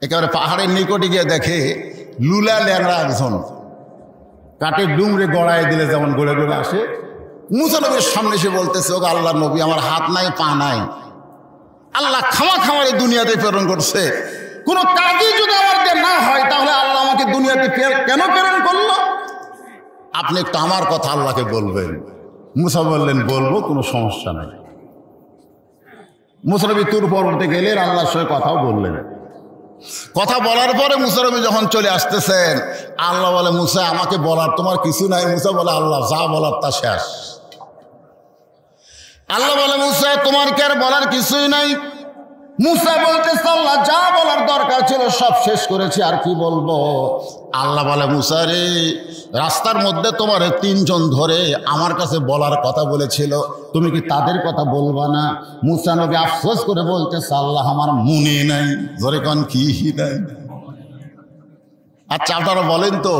একেবারে পাহাড়ের নিকটে গিয়ে দেখে লুলা ল্যাংড়া একজন কাঠের ডুমরে গড়ায় দিলে যেমন গড়ে গড়ে আসে, মুসা নবীর সামনে এসে বলতেছে, ওগো আল্লাহ নবী, আমার হাত নাই পা নাই, আল্লাহ খামা খামারে দুনিয়াতে প্রেরণ করছে, কোনো কাজই যদি আমার দিয়ে না হয় তাহলে আল্লাহ আমাকে দুনিয়াতে কেন প্রেরণ করলো? আপনি একটু আমার কথা আল্লাহকে বলবেন। মুসা বললেন, বলবো, কোনো সমস্যা নাই। মুসা নবী তুর পর্বতে গেলেন, আল্লাহর সঙ্গে কথাও বললেন। কথা বলার পরে মুসা নবী যখন চলে আসতেছেন, আল্লাহ বলে, মুসা আমাকে বলার তোমার কিছু নাই? মুসা বলে, আল্লাহ যা বলার তা শেষ। আল্লাহ বলে, মুসা তোমার কি আর বলার কিছুই নাই? মুসা বলতেছে, আল্লাহ যা বলার দরকার ছিল সব শেষ করেছি, আর কি বলবো? আল্লাহ বলে, মুসা রে, রাস্তার মধ্যে তোমার 3 জন ধরে আমার কাছে বলার কথা বলেছিল, তুমি কি তাদের কথা বলবা না? মুসা নবী আফসোস করে বলতেছে, আল্লাহ আমার মনে নাই। ধরে কন কি নাই? আচ্ছা আপনারা বলেন তো,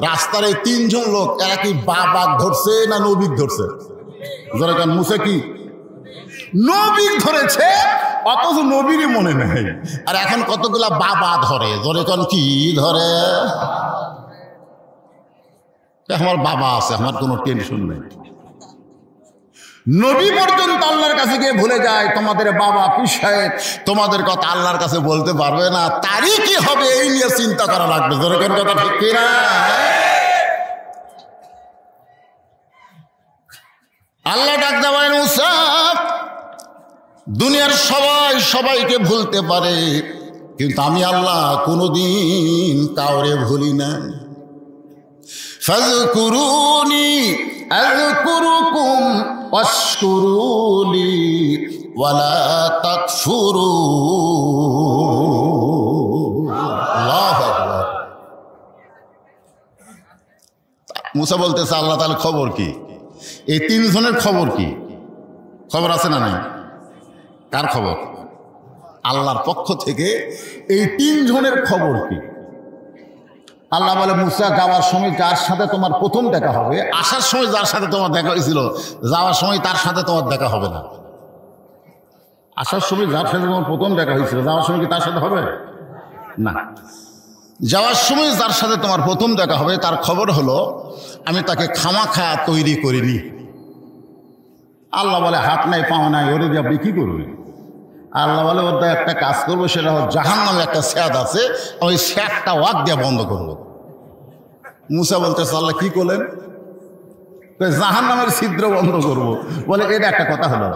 রাস্তার এই 3 জন লোক এরা কি বাঘ ধরছে না নবীক ধরছে? ধরে কন মুসা কি নবীক ধরেছে, অথচ নবীরই মনে নেই। আর এখন কতগুলা বাবা ধরে, ধরে কন কি ধরে? আমার বাবা আছে, আমার কোনো টেনশন নেই। নবী পর্যন্ত আল্লাহর কাছে গিয়ে ভুলে যায়, তোমাদের বাবা পীর সাহেব তোমাদের কথা আল্লাহর কাছে বলতে পারবে না, তারই কি হবে এই নিয়ে চিন্তা করা লাগবে। ধরে কোন কথা ঠিক কিনা? আল্লাহ ডাক দেওয়ায়, মুসা দুনিয়ার সবাই সবাইকে ভুলতে পারে, কিন্তু আমি আল্লাহ কোনোদিন কাউরে ভুলি না। ফাযকুরুনি আযকুরুকুম ওয়াশকুরুলি ওয়ালা তাকফুরুন। আল্লাহু আকবার। মুসা বলতেছে, আল্লাহ তাআলা খবর কি? এই 3 জনের খবর কি? খবর আছে না নাই? কার খবর? আল্লাহর পক্ষ থেকে এই 3 জনের খবর কি? আল্লাহ বলে, মুসা যাওয়ার সময় যার সাথে তোমার প্রথম দেখা হবে, আসার সময় যার সাথে তোমার দেখা হয়েছিল, যাওয়ার সময় তার সাথে তোমার দেখা হবে না। আসার সময় যার সাথে তোমার প্রথম দেখা হয়েছিল, যাওয়ার সময় কি তার সাথে হবে না? যাওয়ার সময় যার সাথে তোমার প্রথম দেখা হবে তার খবর হলো, আমি তাকে খামাখা তৈরি করিনি। আল্লাহ বলে, হাত নাই পাও নাই, ওরে দিয়ে আপনি কি করবেন? আল্লাহ বলে, ওর একটা কাজ করবো, সেটা হল জাহান্নামে একটা স্যাদ আছে, ওই স্যাদটা ওয়াক দিয়ে বন্ধ করবো। মুসা বলতেছে, আল্লাহ কি করলেন? জাহান্নামের ছিদ্র বন্ধ করবো। বলে, এটা একটা কথা হলো।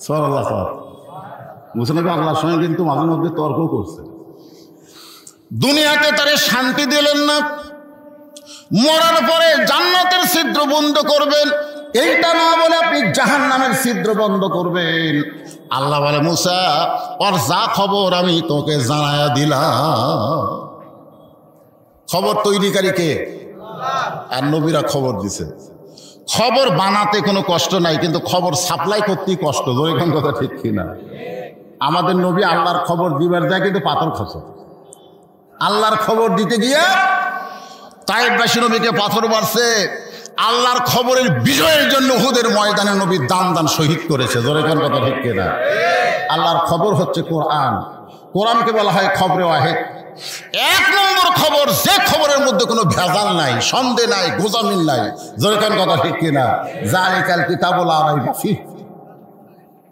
সুবহানাল্লাহ। মুসা নবী আল্লাহর সঙ্গে কিন্তু মাঝে মধ্যে তর্ক করছে। দুনিয়াতে তারে শান্তি দিলেন না, মরার পরে জান্নাতের ছিদ্র বন্ধ করবেন, এইটা না বলে আপনি জাহান্নামের ছিদ্র বন্ধ করবেন। আল্লাহ বলে, মুসা ওর যা খবর আমি তোকে জানায়া দিলাম। খবর তৈরিকারী কে? আর নবীরা খবর দিছে। খবর বানাতে কোনো কষ্ট নাই, কিন্তু খবর সাপ্লাই করতেই কষ্ট। এখান কথা ঠিক কিনা? আমাদের নবী আল্লাহর খবর দিবার যায় কিন্তু পাথর খসে। আল্লাহর খবর দিতে গিয়ে তায়েফবাসী নবীকে পাথর মারছে। আল্লাহর খবরের বিজয়ের জন্য উহুদের ময়দানে নবী দান শহীদ করেছে। জোরে কোন কথা ঠিক কিনা? আল্লাহর খবর হচ্ছে কোরআন। কোরআনকে বলা হয় খবরে ওয়াহিদ। 1 নম্বর খবর, যে খবরের মধ্যে কোনো ভেজাল নাই, সন্দেহ নাই, গোজামিল নাই। জোরে কোন কথা ঠিক কিনা? যালিকাল কিতাবুল লা রাইবা ফীহ,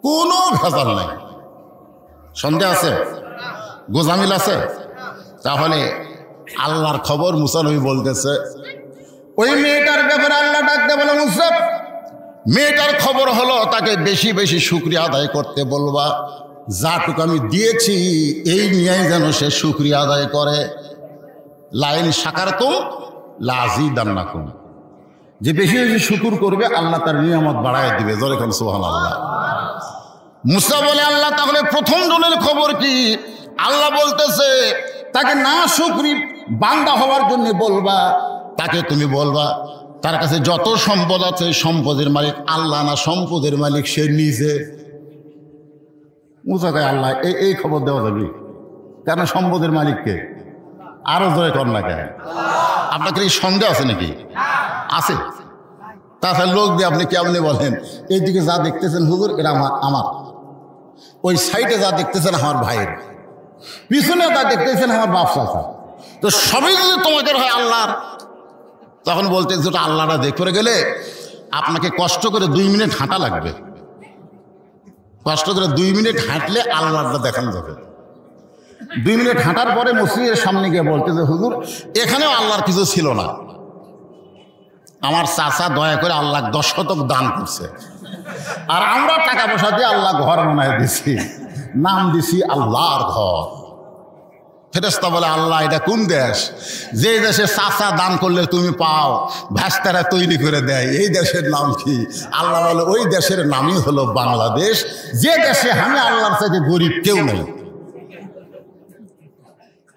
কোনো ভেজাল নাই। সন্দেহ আছে? গোজামিল আছে? তাহলে আল্লাহর খবর মুসা নবী বলতেছে। ওই মেয়েটার ব্যাপারে আল্লাহ ডাকতে বলে, মুসা মেয়েটার খবর হলো তাকে বেশি বেশি শুকরিয়া আদায় করতে বলবা। যাটুকু আমি দিয়েছি এই নিয়েই যেন সে শুকরিয়া আদায় করে। লাইন শাকারতুম লাযীদান্নাকুম, যে বেশি বেশি শুকর করবে আল্লাহ তার নিয়ামত বাড়ায় দিবে। জোরে কোন সুবহানাল্লাহ। মুসা বলে, আল্লাহ তাহলে প্রথম জনের খবর কি? আল্লাহ বলতেছে, তাকে না শুকরি বান্দা হওয়ার জন্য বলবা। তাকে তুমি বলবা তার কাছে যত সম্পদ আছে সম্পদের মালিক আল্লাহ না, সম্পদের মালিক সে নিজে। মুসাকে আল্লাহ এই খবর দেওয়া যাবে কেন? সম্পদের মালিককে আরো জয় কর না কেন? আপনাকে এই সন্দেহ আছে নাকি? আছে। তাছাড়া লোক দিয়ে আপনি কেমনি বলেন, এইদিকে যা দেখতেছেন হুজুর এটা আমার, ওই সাইডে যা দেখতেছেন আমার ভাইয়ের। পিছনে তা দেখতেছেন আমার বাপ চাচা, তো সবই যদি তোমাদের হয় আল্লাহর, তখন বলতে যেটা আল্লাহরা দেখে গেলে আপনাকে কষ্ট করে 2 মিনিট হাঁটা লাগবে, কষ্ট করে 2 মিনিট হাঁটলে আল্লাহটা দেখানো যাবে। 2 মিনিট হাঁটার পরে মসজিদের সামনে গিয়ে বলতে যে হুজুর এখানেও আল্লাহর কিছু ছিল না, আমার চাচা দয়া করে আল্লাহ 10 শতক দান করছে, আর আমরা টাকা পয়সা দিয়ে আল্লাহ ঘর বানায় দিছি, নাম দিছি আল্লাহর ঘর। ফেরেশতা বলে আল্লাহ এটা কোন দেশ, যে দেশে চাচা দান করলে তুমি পাও, ভাস্তারা তৈরি করে দেয়, এই দেশের নাম কি? আল্লাহ বলে ওই দেশের নামই হলো বাংলাদেশ, যে দেশে আমি আল্লাহর চাইতে গরিব কেউ নেই।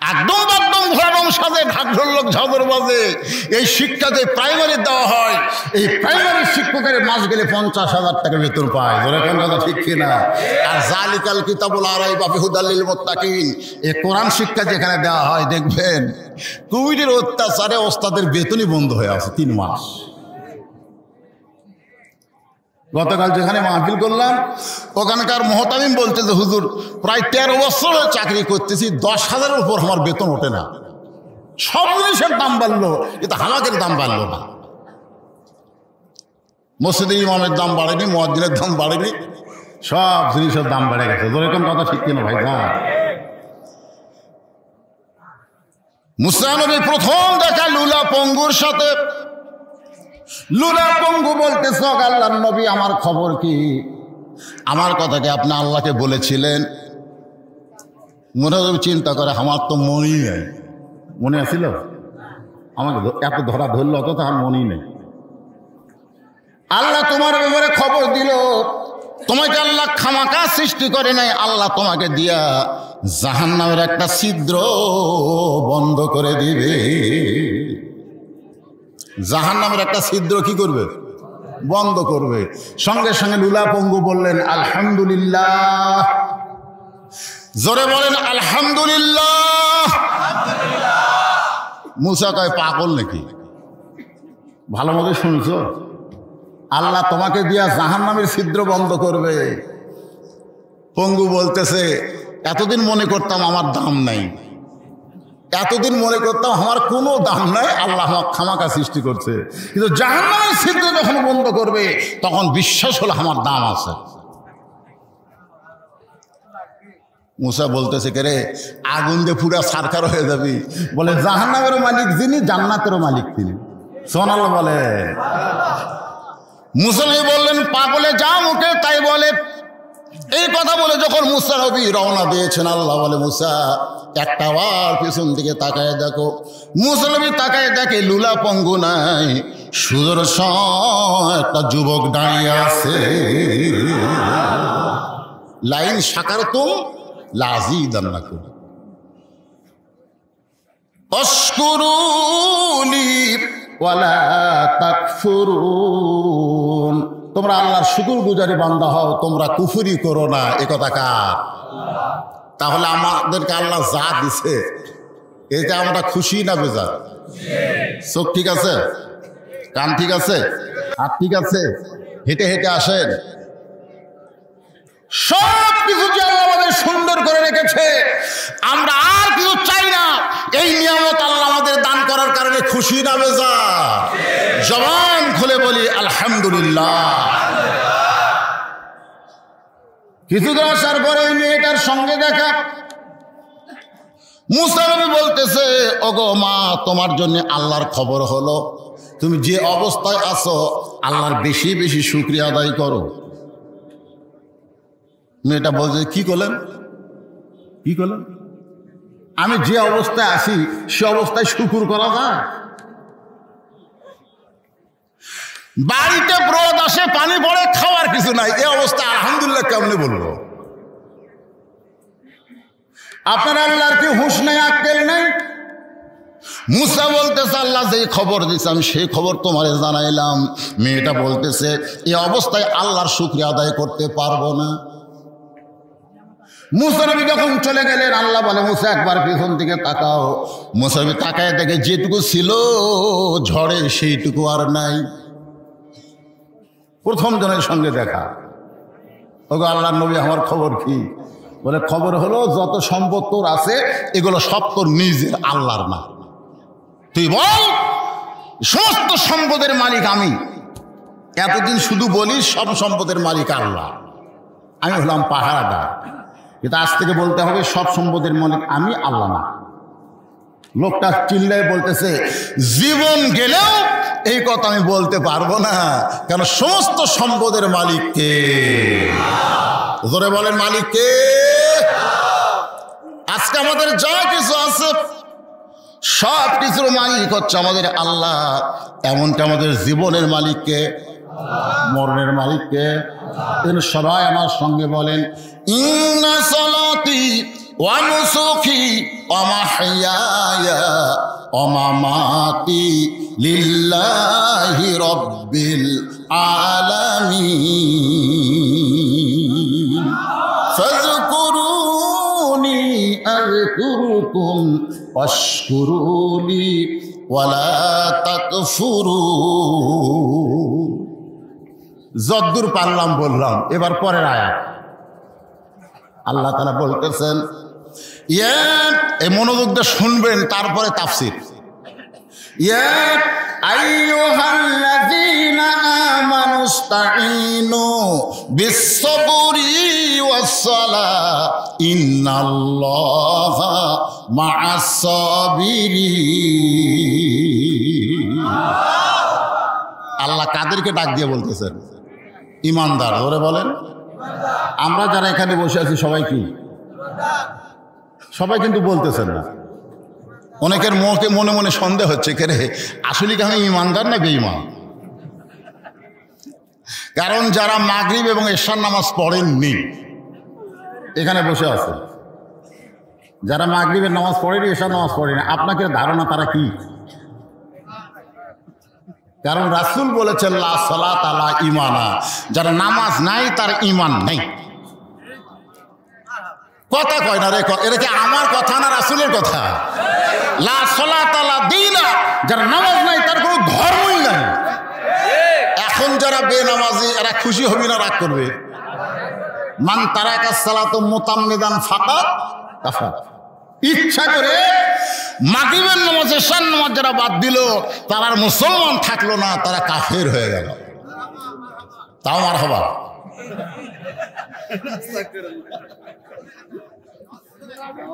একদম একদম ঘরম সাজে ঢাক ঢোলক ঝাঁঝর বাজে এই শিক্ষা যে প্রাইমারি দেওয়া হয়, এই প্রাইমারি শিক্ষকের মাস গেলে 50,000 টাকা বেতন পায়, যেরকম কথা ঠিক কিনা? আর জালিকাল কিতাবুল লা রাইবা ফিহি হুদাল লিল মুত্তাকিন, এই কোরআন শিক্ষা যেখানে দেওয়া হয় দেখবেন কোভিডের অত্যাচারে ওস্তাদের বেতনই বন্ধ হয়ে আছে 3 মাস। গতকাল যেখানে মাহফিল করলাম ওখানকার মুহতামিম বলতে যে হুজুর প্রায় 13 বছর চাকরি করতেছি, 10,000-এর উপর আমার বেতন ওঠে না, সব জিনিসের দাম বাড়লো কিন্তু হালাকের দাম বাড়লো না। মসজিদের ইমামের দাম বাড়েনি, মুয়াজ্জিনের দাম বাড়েনি, সব জিনিসের দাম বেড়ে গেছে। যেরকম কথা ঠিক কিনা ভাই? না, মুসা নবী প্রথম দেখা লুলা পঙ্গুর সাথে, লুলা পঙ্গু বলতেছ আল্লাহর নবী আমার খবর কি? আমার কথাকে আপনি আল্লাহকে বলেছিলেন? মনে চিন্তা করে আমার তো মনেই নেই, মনে আছিল আমাকে এত ধরা ধরল অত তার মনেই নেই। আল্লাহ তোমার ব্যাপারে খবর দিল, তোমাকে আল্লাহ খামাকা সৃষ্টি করে নাই, আল্লাহ তোমাকে দিয়া জাহান্নামের একটা ছিদ্র বন্ধ করে দিবে। জাহান্নামের একটা ছিদ্র কি করবে? বন্ধ করবে। সঙ্গে সঙ্গে লুলা পঙ্গু বললেন আলহামদুলিল্লাহ, জোরে বলেন আলহামদুলিল্লাহ। মুসা কয় পাগল নাকি? ভালো মতো শুনছো? আল্লাহ তোমাকে দিয়া জাহান্নামের ছিদ্র বন্ধ করবে। পঙ্গু বলতেছে এতদিন মনে করতাম আমার দাম নাই, এতদিন মনে করতাম আমার কোনো দাম নাই, আল্লাহ আমার খামাকা সৃষ্টি করছে, কিন্তু জাহান্নামের ছিদ্র যখন বন্ধ করবে তখন বিশ্বাস হলো আমার দাম আছে। মুসা বলতেছে কে রে, আগুন দিয়ে পুরা সারকার হয়ে যাবি? বলে জাহান্নামেরও মালিক যিনি, জান্নাতেরও মালিক তিনি। সুবহানাল্লাহ বলে। মুসা নবী বললেন পাগলে যা মুখে তাই বলে। এই কথা বলে যখন মুসা নবী রওনা দিয়েছেন, আল্লাহ বলে মুসা একটা বার পিছন দিকে তাকায় দেখো। মুসা নবী তাকায় দেখে লুলা পঙ্গু নাই, সুদর্শন একটা যুবক দাঁড়িয়ে আছে। লাইন শাকারতুম লাযীদান্নাকুম আশকুরুনি ওয়ালা তাকফুরুন। তোমরা আল্লাহর শুকর গুজারি বান্দা হও, তোমরা কুফরি করো না। এ কথা কার? তাহলে আমাদেরকে আল্লাহ যা দিছে এটা আমরা খুশি না বেজার? চোখ ঠিক আছে, কান ঠিক আছে, হাত ঠিক আছে, হেঁটে হেঁটে আসেন, সব কিছু যে আল্লাহ আমাদের সুন্দর করে রেখেছে, আমরা আর কিছু চাই না। এই নিয়ামত আল্লাহ আমাদের দান করার কারণে খুশি না বেজার? জবান খুলে বলি আলহামদুলিল্লাহ। কিছুদিন আসার পরে ওই মেয়েটার সঙ্গে দেখা। মুসা নবী বলতেছে ওগো মা, তোমার জন্য আল্লাহর খবর হলো, তুমি যে অবস্থায় আছো আল্লাহর বেশি বেশি শুকরিয়া আদায় করো। মেয়েটা বলছে কি করলেন, কি করলেন? আমি যে অবস্থায় আছি সে অবস্থায় শুকুর করা যায়? বাড়িতে রোদ আসে, পানি পড়ে, খাওয়ার কিছু নাই, এই অবস্থা আলহামদুলিল্লাহ কেমনে বলবো? আপনার আল্লাহর কি হুঁশ নাই, আক্কেল নাই? মুসা বলতেছে আল্লাহ যেই খবর দিচ্ছে আমি সেই খবর তোমারে জানাইলাম। মেয়েটা বলতেছে এই অবস্থায় আল্লাহর শুকরিয়া আদায় করতে পারবো না। মুসা নবী যখন চলে গেলেন, আল্লাহ বলে মুসা একবার পিছন দিকে তাকাও। মুসা নবী তাকায় দেখে যেটুকু ছিল ঝড়ে সেইটুকু আর নাই। প্রথম জনের সঙ্গে দেখা। ওগো আল্লাহর নবী আমার খবর কি? বলে খবর হলো যত সম্পদ তোর আছে এগুলো সব তোর নিজের, আল্লাহর না। তুই বল সমস্ত সম্পদের মালিক আমি। এতদিন শুধু বলিস সব সম্পদের মালিক আল্লাহ, আমি হলাম পাহারাদার, কিন্তু আজ থেকে বলতে হবে সব সম্পদের মালিক আমি, আল্লাহ না। লোকটা চিল্লায় বলতেছে জীবন গেলেও এই কথা আমি বলতে পারবো না, কারণ সমস্ত সম্পদের মালিক কে? ধরে বলেন মালিক কে? আজকে আমাদের যা কিছু আছে সব কিছুর মালিক হচ্ছে আমাদের আল্লাহ। এমনকি আমাদের জীবনের মালিককে, মরণের মালিককে। সবাই আমার সঙ্গে বলেন ইন্না সালাতি ওয়া নুসুকি ওয়া মাহইয়ায়া ওয়া মামাতি লিল্লাহি রাব্বিল আলামিন ফাযকুরুনি আযকুরুকুম ওয়াশকুরুলি ওয়ালা তাকফুরুন। যদ্দূর পারলাম বললাম। এবার পরের আয়াত আল্লাহ তাআলা বলতেছেন, এই মনোযোগ দিয়ে শুনবেন, তারপরে তাফসীর। ইয়া আইয়ুহাল্লাযীনা আমানুস্তাঈনু বিস-সাবরি ওয়াস-সালাহ ইন্নাল্লাহা মা'আস-সাবিরিন। আল্লাহ কাদেরকে ডাক দিয়ে বলতেছেন? ইমানদার। ধরে বলেন আমরা যারা এখানে বসে আছি সবাই কি? সবাই কিন্তু বলতেছেন না। অনেকের মুখে মনে মনে সন্দেহ হচ্ছে, কে রে আসলে কি আমি ইমানদার না বেঈমান? কারণ যারা মাগরিব এবং এশার নামাজ পড়েননি এখানে বসে আছে, যারা মাগরিবের নামাজ পড়েনি, এশার নামাজ পড়েনি, আপনাকে ধারণা তারা কি? কারণ রাসূল বলেছেন লা সালাত আলা ঈমানা, যারা নামাজ নাই তার ঈমান নাই। কথা কয় না রে, এটা কি আমার কথা না রাসূলের কথা? লা সালাত আলা দীনা, যারা নামাজ নাই তার কোনো ধর্মই নাই। এখন যারা বেনামাজি এরা খুশি হবে না রাগ করবে? মান তারাকা সালাতু মুতাম্মিদান ফাকাত কাফার। ইচ্ছা করে মাগরিবের নামাজ এশার নামাজ যারা বাদ দিল তারা আর মুসলমান থাকলো না, তারা কাফের হয়ে গেল। তাও মারহাবা।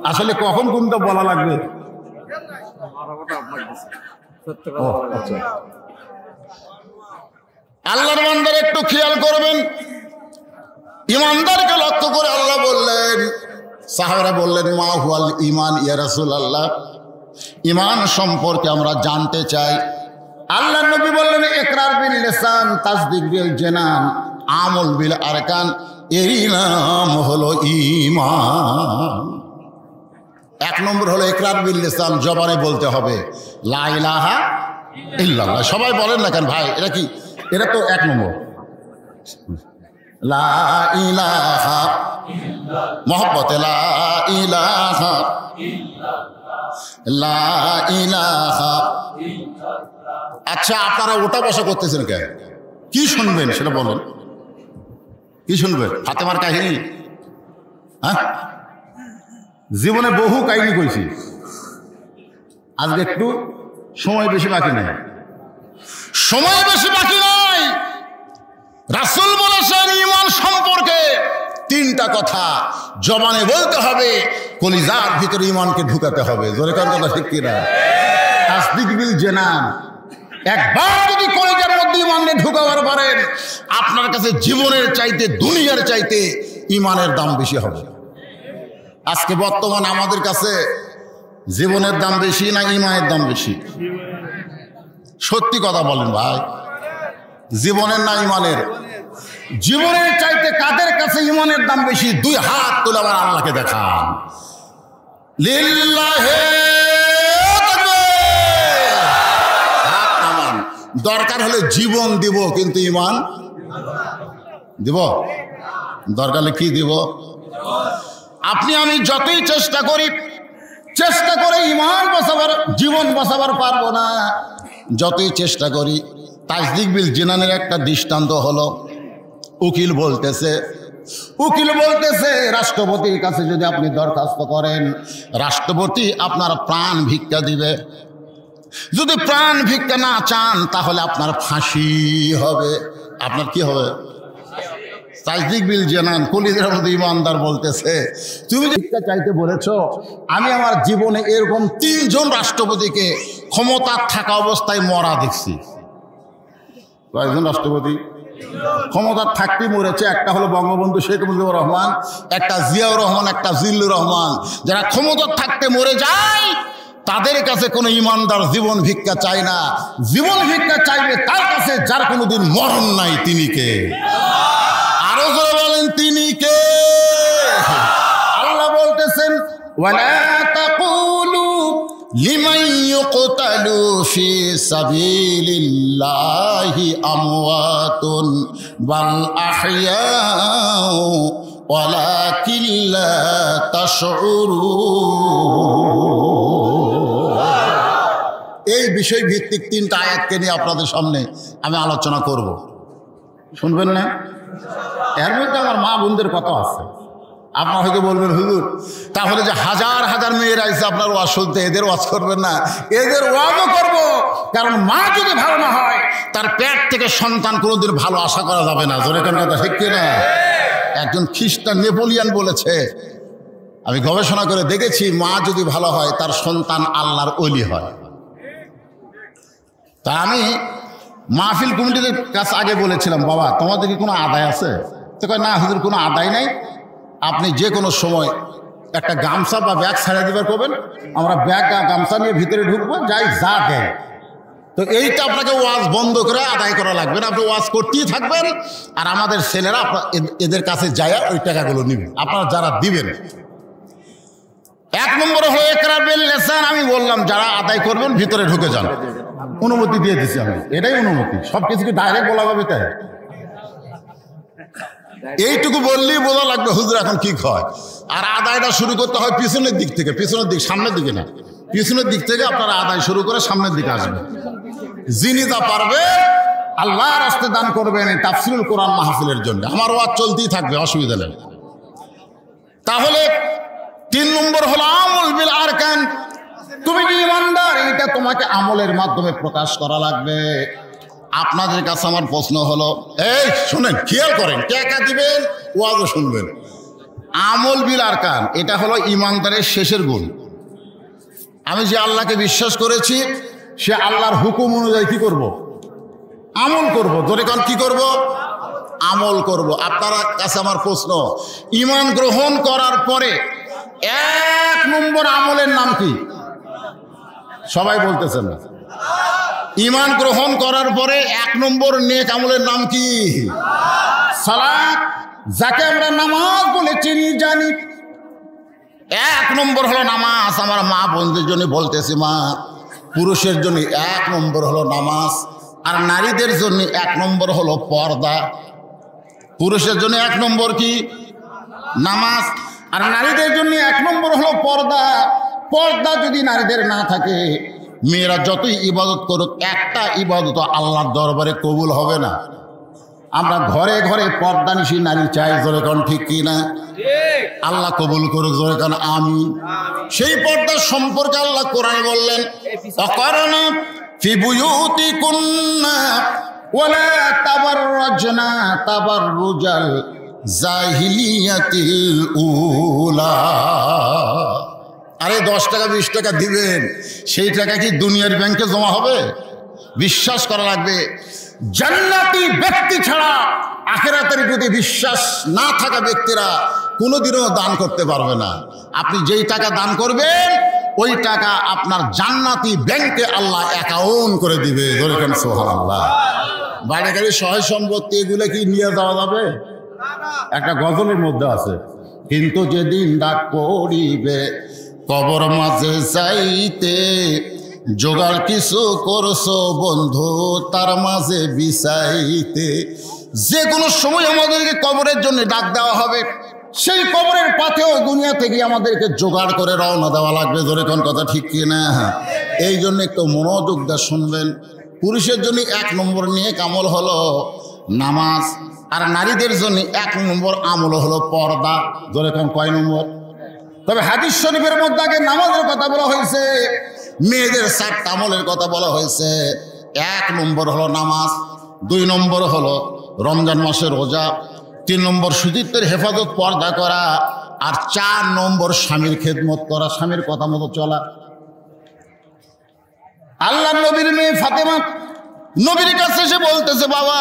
আসলে কখন কোনটা বলা লাগবে? আল্লাহর বান্দার একটু খেয়াল করবেন, ইমানদারকে লক্ষ্য করে আল্লাহ বললেন, সাহাবারা বললেন মা হুয়াল ঈমান ইয়া রাসূলুল্লাহ, ঈমান সম্পর্কে আমরা জানতে চাই। আল্লাহ নবী বললেন ইকরার বিল লিসান, তাসদীক বিল জানান, আমল বিল আরকান, এরই নাম হলো ঈমান। এক নম্বর হলো ইকরার বিল লিসান, জবানে বলতে হবে লা ইলাহা ইল্লাল্লাহ। সবাই বলেন না কেন ভাই? এটা কি? এটা তো এক নম্বর। লা ইলাহা মহব্বতে লা ইলাহা লা ইলাহা। আচ্ছা আপনারা ওটা বসা করতেছেন কেন? কি শুনবেন সেটা বলেন। কি শুনবেন? ফাতেমার কাহিনী? হ্যাঁ, জীবনে বহু কাহিনী কইছি, আজকে একটু সময় বেশি বাকি নাই। সময় বেশি বাকি নাই। রাসূল বলেছেন ঈমান সম্পর্কে তিনটা কথা জবানে বলতে হবে, কলিজার ভিতরে ঈমানকে ঢুকাতে হবে। জোরে কার কথা ঠিক কিনা? তাসদীক বিল জানান, একবার যদি কলিজার মধ্যে ঈমানকে ঢুকাবার পারেন আপনার কাছে জীবনের চাইতে দুনিয়ার চাইতে ঈমানের দাম বেশি হবে। আজকে বর্তমান আমাদের কাছে জীবনের দাম বেশি না ঈমানের দাম বেশি? সত্যি কথা বলেন ভাই, জীবনের না ঈমানের? জীবনের চাইতে কাদের কাছে ঈমানের দাম বেশি? দুই হাত তুলে আবার আল্লাহকে দেখান। লিল্লাহি হাত নামান। দরকার হলে জীবন দিব কিন্তু ঈমান দিব? দরকার হলে কি দিব? আপনি আমি যতই চেষ্টা করে ঈমান বাঁচাবার, জীবন বাঁচাবার পারবো না। যতই চেষ্টা করি। তাসদীক বিল জানানের একটা দৃষ্টান্ত হলো, উকিল বলতেছে উকিল বলতেছে রাষ্ট্রপতির কাছে যদি আপনি দরখাস্ত করেন, রাষ্ট্রপতি আপনার প্রাণ ভিক্ষা দিবে। যদি প্রাণ ভিক্ষা না চান তাহলে আপনার ফাঁসি হবে। আপনার কি হবে? তাজদিক বিল জানান কলিদের মধ্যে ইমানদার বলতেছে, তুমি যে ভিক্ষা চাইতে বলেছ, আমি আমার জীবনে এরকম 3 জন রাষ্ট্রপতিকে ক্ষমতা থাকা অবস্থায় মরা দেখছি। কয়েকজন রাষ্ট্রপতি ক্ষমতা থাকতে মরেছে? একটা হলো বঙ্গবন্ধু শেখ মুজিবুর রহমান, একটা জিয়াউর রহমান, একটা জিল্লুর রহমান। যারা ক্ষমতা থাকতে মরে যায় তাদের কাছে কোনো ইমানদার জীবন ভিক্ষা চায় না। জীবন ভিক্ষা চাইবে তার কাছে যার কোনোদিন মরণ নাই। তিনি কে? আরো জোরে বলেন, তিনি কে? আল্লাহ বলতেছেন, ওয়ালা তাকুলু লিমান ইউকতালু ফি সাবিলিল্লাহি আমওয়াতুন বাল আহইয়াউ ওয়ালাকিন লা তাশউরুন। এই বিষয় ভিত্তিক 3টা আয়াতকে নিয়ে আপনাদের সামনে আমি আলোচনা করব। শুনবেন না? এর মধ্যে আমার মা বোনদের কথা আছে। আপনার হয়তো বলবেন, হুজুর তাহলে যে হাজার হাজার মেয়েরা এসে আপনার ওয়াজ শুনতে, এদের ওয়াজ করবেন না? এদের ওয়াজও করব, কারণ মা যদি ভালো না হয় তার পেট থেকে সন্তান কোনোদিন ভালো আশা করা যাবে না। জোরে কোন কথা ঠিক কিনা? একজন খ্রিস্টান নেপোলিয়ান বলেছে, আমি গবেষণা করে দেখেছি, মা যদি ভালো হয় তার সন্তান আল্লাহর ওলি হয়। তা আমি মাহফিল কমিটিদের কাছে আগে বলেছিলাম, বাবা তোমাদের কি কোনো আদায় আছে? তো কয়, না হুজুর কোনো আদায় নাই, আপনি যে কোনো সময় একটা গামছা বা ব্যাগ ছেড়ে দেবার করবেন, আমরা ব্যাগ গামছা নিয়ে ভিতরে ঢুকবো, যাই যা দেয়। তো এইটা আপনাকে ওয়াজ বন্ধ করে আদায় করা লাগবে না, আপনি ওয়াজ করতেই থাকবেন, আর আমাদের ছেলেরা এদের কাছে যায় ওই টাকাগুলো নেবেন, আপনারা যারা দিবেন। 1 নম্বর হলো ইকরার বিল লিসান। আমি বললাম যারা আদায় করবেন ভিতরে ঢুকে যান, অনুমতি দিয়ে দিচ্ছি আমি, এটাই অনুমতি। সব কিছুকে ডাইরেক্ট বলা যাবে তাই? এইটুকু বললেই বোঝা লাগবে হুজুর এখন কি হয়। আর আদায়টা শুরু করতে হয় পিছনের দিক থেকে, পিছনের দিক, সামনের দিকে না, পিছনের দিক থেকে আপনারা আদায় শুরু করে সামনের দিকে আসবেন। যিনি যা পারবে আল্লাহর রাস্তায় দান করবেন এই তাফসিরুল কোরআন মাহফিলের জন্য। আমার ওয়াজ চলতেই থাকবে, অসুবিধা নেই। তাহলে 3 নম্বর হলো আমল বিল আরকান। তুমি যে ইমানদার, এটা তোমাকে আমলের মাধ্যমে প্রকাশ করা লাগবে। আপনাদের কাছে আমার প্রশ্ন হলো, এই শুনেন, খেয়াল করেন, কে কে দিবেন ওয়াজও শুনবেন। আমল বিল আরকান, এটা হলো ইমানদারের শেষের গুণ। আমি যে আল্লাহকে বিশ্বাস করেছি, সে আল্লাহর হুকুম অনুযায়ী কি করব? আমল করব। ধরে কারণ কি করব? আমল করব। আপনার কাছে আমার প্রশ্ন, ঈমান গ্রহণ করার পরে 1 নম্বর আমলের নাম কি? সবাই বলতেছেন না। ঈমান গ্রহণ করার পরে 1 নম্বর নেক আমলের নাম কি? সালাত, যাকে আমরা নামাজ বলে চিনি জানি। 1 নম্বর হলো নামাজ। আমার মা বোনদের জন্য বলতেছি, মা, পুরুষের জন্য 1 নম্বর হলো নামাজ, আর নারীদের জন্য 1 নম্বর হলো পর্দা। পুরুষের জন্য 1 নম্বর কি? নামাজ, আর নারীদের জন্য 1 নম্বর হলো পর্দা। পর্দা যদি নারীদের না থাকে, মেয়েরা যতই ইবাদত করুক, একটা ইবাদত আল্লাহর দরবারে কবুল হবে না। আমরা ঘরে ঘরে পর্দানিশী নারী চাই, জোরে কোন ঠিক কি না? আল্লাহ কবুল করুক, জোরে কোন আমিন। সেই পর্দার সম্পর্কে আল্লাহ কোরআনে বললেন, অকারণা ফি বুয়ুতিকুন্না ওয়ালা তাবাররাজনা তাবাররুজাল জাহিলিয়াতিল উলা। আরে 10 টাকা 20 টাকা দিবেন, সেই টাকা কি দুনিয়ার ব্যাংকে জমা হবে? বিশ্বাস করা লাগবে। জান্নাতি ব্যক্তি ছাড়া আখিরাতের প্রতি বিশ্বাস না থাকা ব্যক্তিরা কোনোদিনও দান করতে পারবে না। আপনি যেই টাকা দান করবেন, ওই টাকা আপনার জান্নাতি ব্যাংকে আল্লাহ অ্যাকাউন্ট করে দিবে। যেরকম সুবহানাল্লাহ। বাড়ি গাড়ি সহায় সম্পত্তি এগুলো কি নিয়ে যাওয়া যাবে? একটা গজলের মধ্যে আছে, কিন্তু যেদিন ডাক পড়িবে কবর মাঝে যাইতে, জোগাড় কিছু করছো বন্ধু তার মাঝে বিছাইতে। যে কোনো সময় আমাদেরকে কবরের জন্য ডাক দেওয়া হবে, সেই কবরের পাথেও দুনিয়া থেকে আমাদেরকে জোগাড় করে রওনা দেওয়া লাগবে। ধরে কোন কথা ঠিক কি না? এই জন্য একটু মনোযোগ দিয়ে শুনবেন। পুরুষের জন্য 1 নম্বর নিয়ে আমল হলো নামাজ, আর নারীদের জন্য 1 নম্বর আমল হলো পর্দা। ধরে কোন কয় নম্বর? তবে হাদিস শরীফের মধ্যে আগে নামাজের কথা বলা হয়েছে, মেয়েদের 4টা আমলের কথা বলা হয়েছে। 1 নম্বর হলো নামাজ, 2 নম্বর হলো রমজান মাসের রোজা, 3 নম্বর সতীত্বের হেফাজত পর্দা করা, আর 4 নম্বর স্বামীর খেদমত করা, স্বামীর কথা মতো চলা। আল্লাহ নবীর মেয়ে ফাতেমা নবীর কাছে এসে বলতেছে, বাবা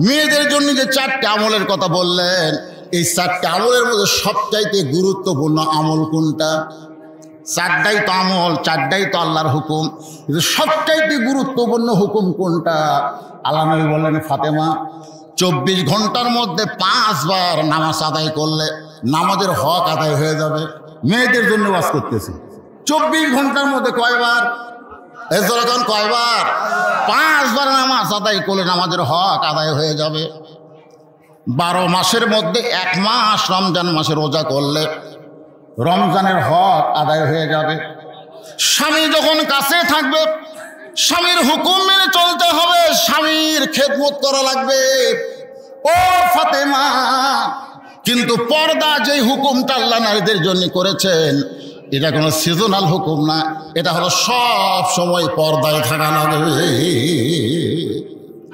মেয়েদের জন্য যে 4টা আমলের কথা বললেন, এই 4টা আমলের মধ্যে সবচাইতে গুরুত্বপূর্ণ আমল কোনটা? 4টাই তো আমল, 4টাই তো আল্লাহর হুকুম, কিন্তু সবচাইতে গুরুত্বপূর্ণ হুকুম কোনটা? আল্লাহ নবী বললেন, ফাতেমা 24 ঘন্টার মধ্যে 5 বার নামাজ আদায় করলে নামাজের হক আদায় হয়ে যাবে। মেয়েদের জন্য ওয়াজ করতেছি, 24 ঘন্টার মধ্যে কয়বার? এখন কয়বার? 5 বার নামাজ আদায় করলে নামাজের হক আদায় হয়ে যাবে। 12 মাসের মধ্যে 1 মাস রমজান মাসে রোজা করলে রমজানের হক আদায় হয়ে যাবে। স্বামী যখন কাছে থাকবে স্বামীর হুকুম মেনে চলতে হবে, স্বামীর খেদমত করা লাগবে। ও ফাতেমা, কিন্তু পর্দা যেই হুকুমটা আল্লাহ নারীদের জন্য করেছেন, এটা কোনো সিজনাল হুকুম না, এটা হলো সব সময় পর্দায় থাকা লাগবে।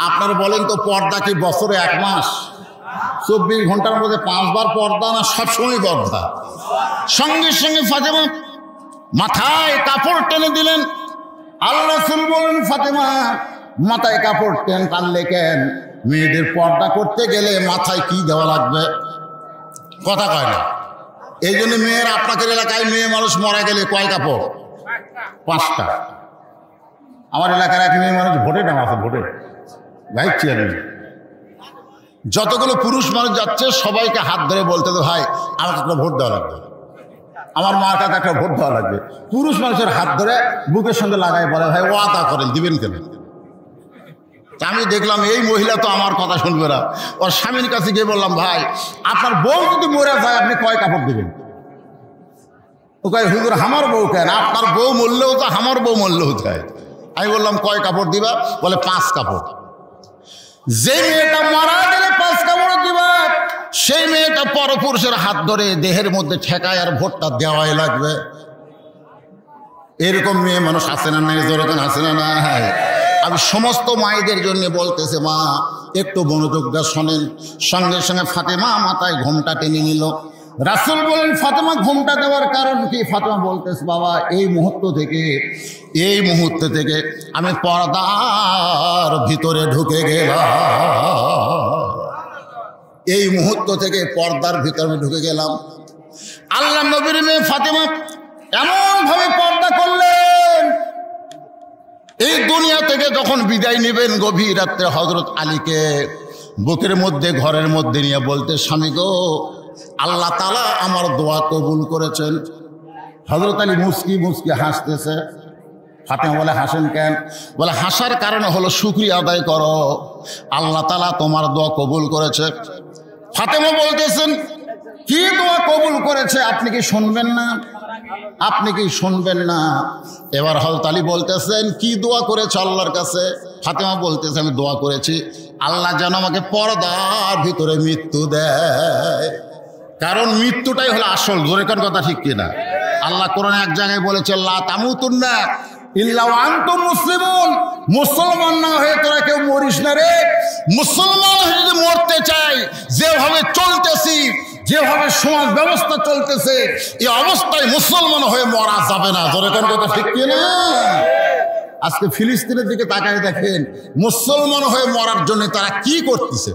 আপনারা বলেন তো, পর্দা কি বছরে 1 মাস? 24 ঘন্টার মধ্যে 5 বার পর্দা, না সবসময় পর্দা? সঙ্গে সঙ্গে ফাতেমা মাথায় কাপড় টেনে দিলেন। আল্লাহ রাসূল বলেন, ফাতেমা মাথায় কাপড় টানলে কেন? মেয়েদের পর্দা করতে গেলে মাথায় কি দেওয়া লাগবে? কথা কয় না। এই জন্য মেয়ের, আপনাদের এলাকায় মেয়ে মানুষ মারা গেলে কয় কাপড়? 5টা। আমার এলাকার এক মেয়ে মানুষ ভোটে নামাছে, ভোটে ভাইস চেয়ারম্যান। যতগুলো পুরুষ মানুষ যাচ্ছে সবাইকে হাত ধরে বলতে, ভাই আমাকে একটা ভোট দেওয়া লাগবে, আমার মার কাছে একটা ভোট দেওয়া লাগবে। পুরুষ মানুষের হাত ধরে বুকের সঙ্গে লাগাই বলে, ভাই ওয়াদা করেন, দিবেন কেন? আমি দেখলাম এই মহিলা তো আমার কথা শুনবে না। ওর স্বামীর কাছে গিয়ে বললাম, ভাই আপনার বউ যদি মরে যায় আপনি কয় কাপড় দেবেন? ও কয়, হুজুর আমার বউ কেন? আপনার বউ মরলেও তো আমার বউ মরলেও যায়। আমি বললাম, কয় কাপড় দিবা? বলে 5 কাপড়। যে মেয়েটা মারা গেলে 5 কাপড় দিবা, সেই মেয়েটা পরপুরুষের হাত ধরে দেহের মধ্যে ঠেকায় আর ভোটটা দেওয়াই লাগবে। এরকম মেয়ে মানুষ আছে না নাই? যেরকম আছে না নাই? আমি সমস্ত মায়েদের জন্য বলতেছে, মা একটু মনোযোগ দিয়ে শোনেন। সঙ্গে সঙ্গে ফাতেমা মাথায় ঘোমটা টেনে নিল। রাসূল বলেন, ফাতেমা ঘোমটা দেওয়ার কারণ কি? ফাতেমা বলতেছে, বাবা এই মুহূর্ত থেকে আমি পর্দার ভিতরে ঢুকে গেলাম। এই মুহূর্ত থেকে পর্দার ভিতরে ঢুকে গেলাম। আল্লাহ নবীর মেয়ে ফাতেমা এমন ভাবে পর্দা করলেন, এই দুনিয়া থেকে যখন বিদায় নেবেন গভীর রাত্রে হযরত আলীকে বুকের মধ্যে ঘরের মধ্যে নিয়ে বলতে, স্বামী গো, আল্লাহ তাআলা আমার দোয়া কবুল করেছেন। হযরত আলী মুস্কি মুস্কি হাসতেছে। ফাতেমা বলে, হাসেন কেন? বলে, হাসার কারণ হলো শুকরিয়া আদায় করো, আল্লাহ তাআলা তোমার দোয়া কবুল করেছে। ফাতেমা বলতেছেন, কি দোয়া কবুল করেছে? আপনি কি শুনবেন না? আপনি কি শুনবেন না? এবার হযরত আলী বলতেছেন, কি দোয়া করেছে আল্লাহর কাছে? ফাতেমা বলতেছে, আমি দোয়া করেছি আল্লাহ যেন আমাকে পর্দার ভিতরে মৃত্যু দেয়, কারণ মৃত্যুটাই হলো আসল। জোরে কোন কথা, ঠিক কিনা? আল্লাহ কোরআনে এক জায়গায় বলেছে, লা তামুতুন্না ইল্লা ওয়া আনতুম মুসলিমুন, মুসলমান না হয়ে তোরা কেউ মরিস না রে। মুসলমান হয়ে যদি মরতে চাই, যেভাবে চলতেছি, যেভাবে সমাজ ব্যবস্থা চলতেছে, এই অবস্থায় মুসলমান হয়ে মরা যাবে না। জোরে কোন কথা, ঠিক কিনা? আজকে ফিলিস্তিনের দিকে তাকায় দেখেন, মুসলমান হয়ে মরার জন্য তারা কি করতেছে।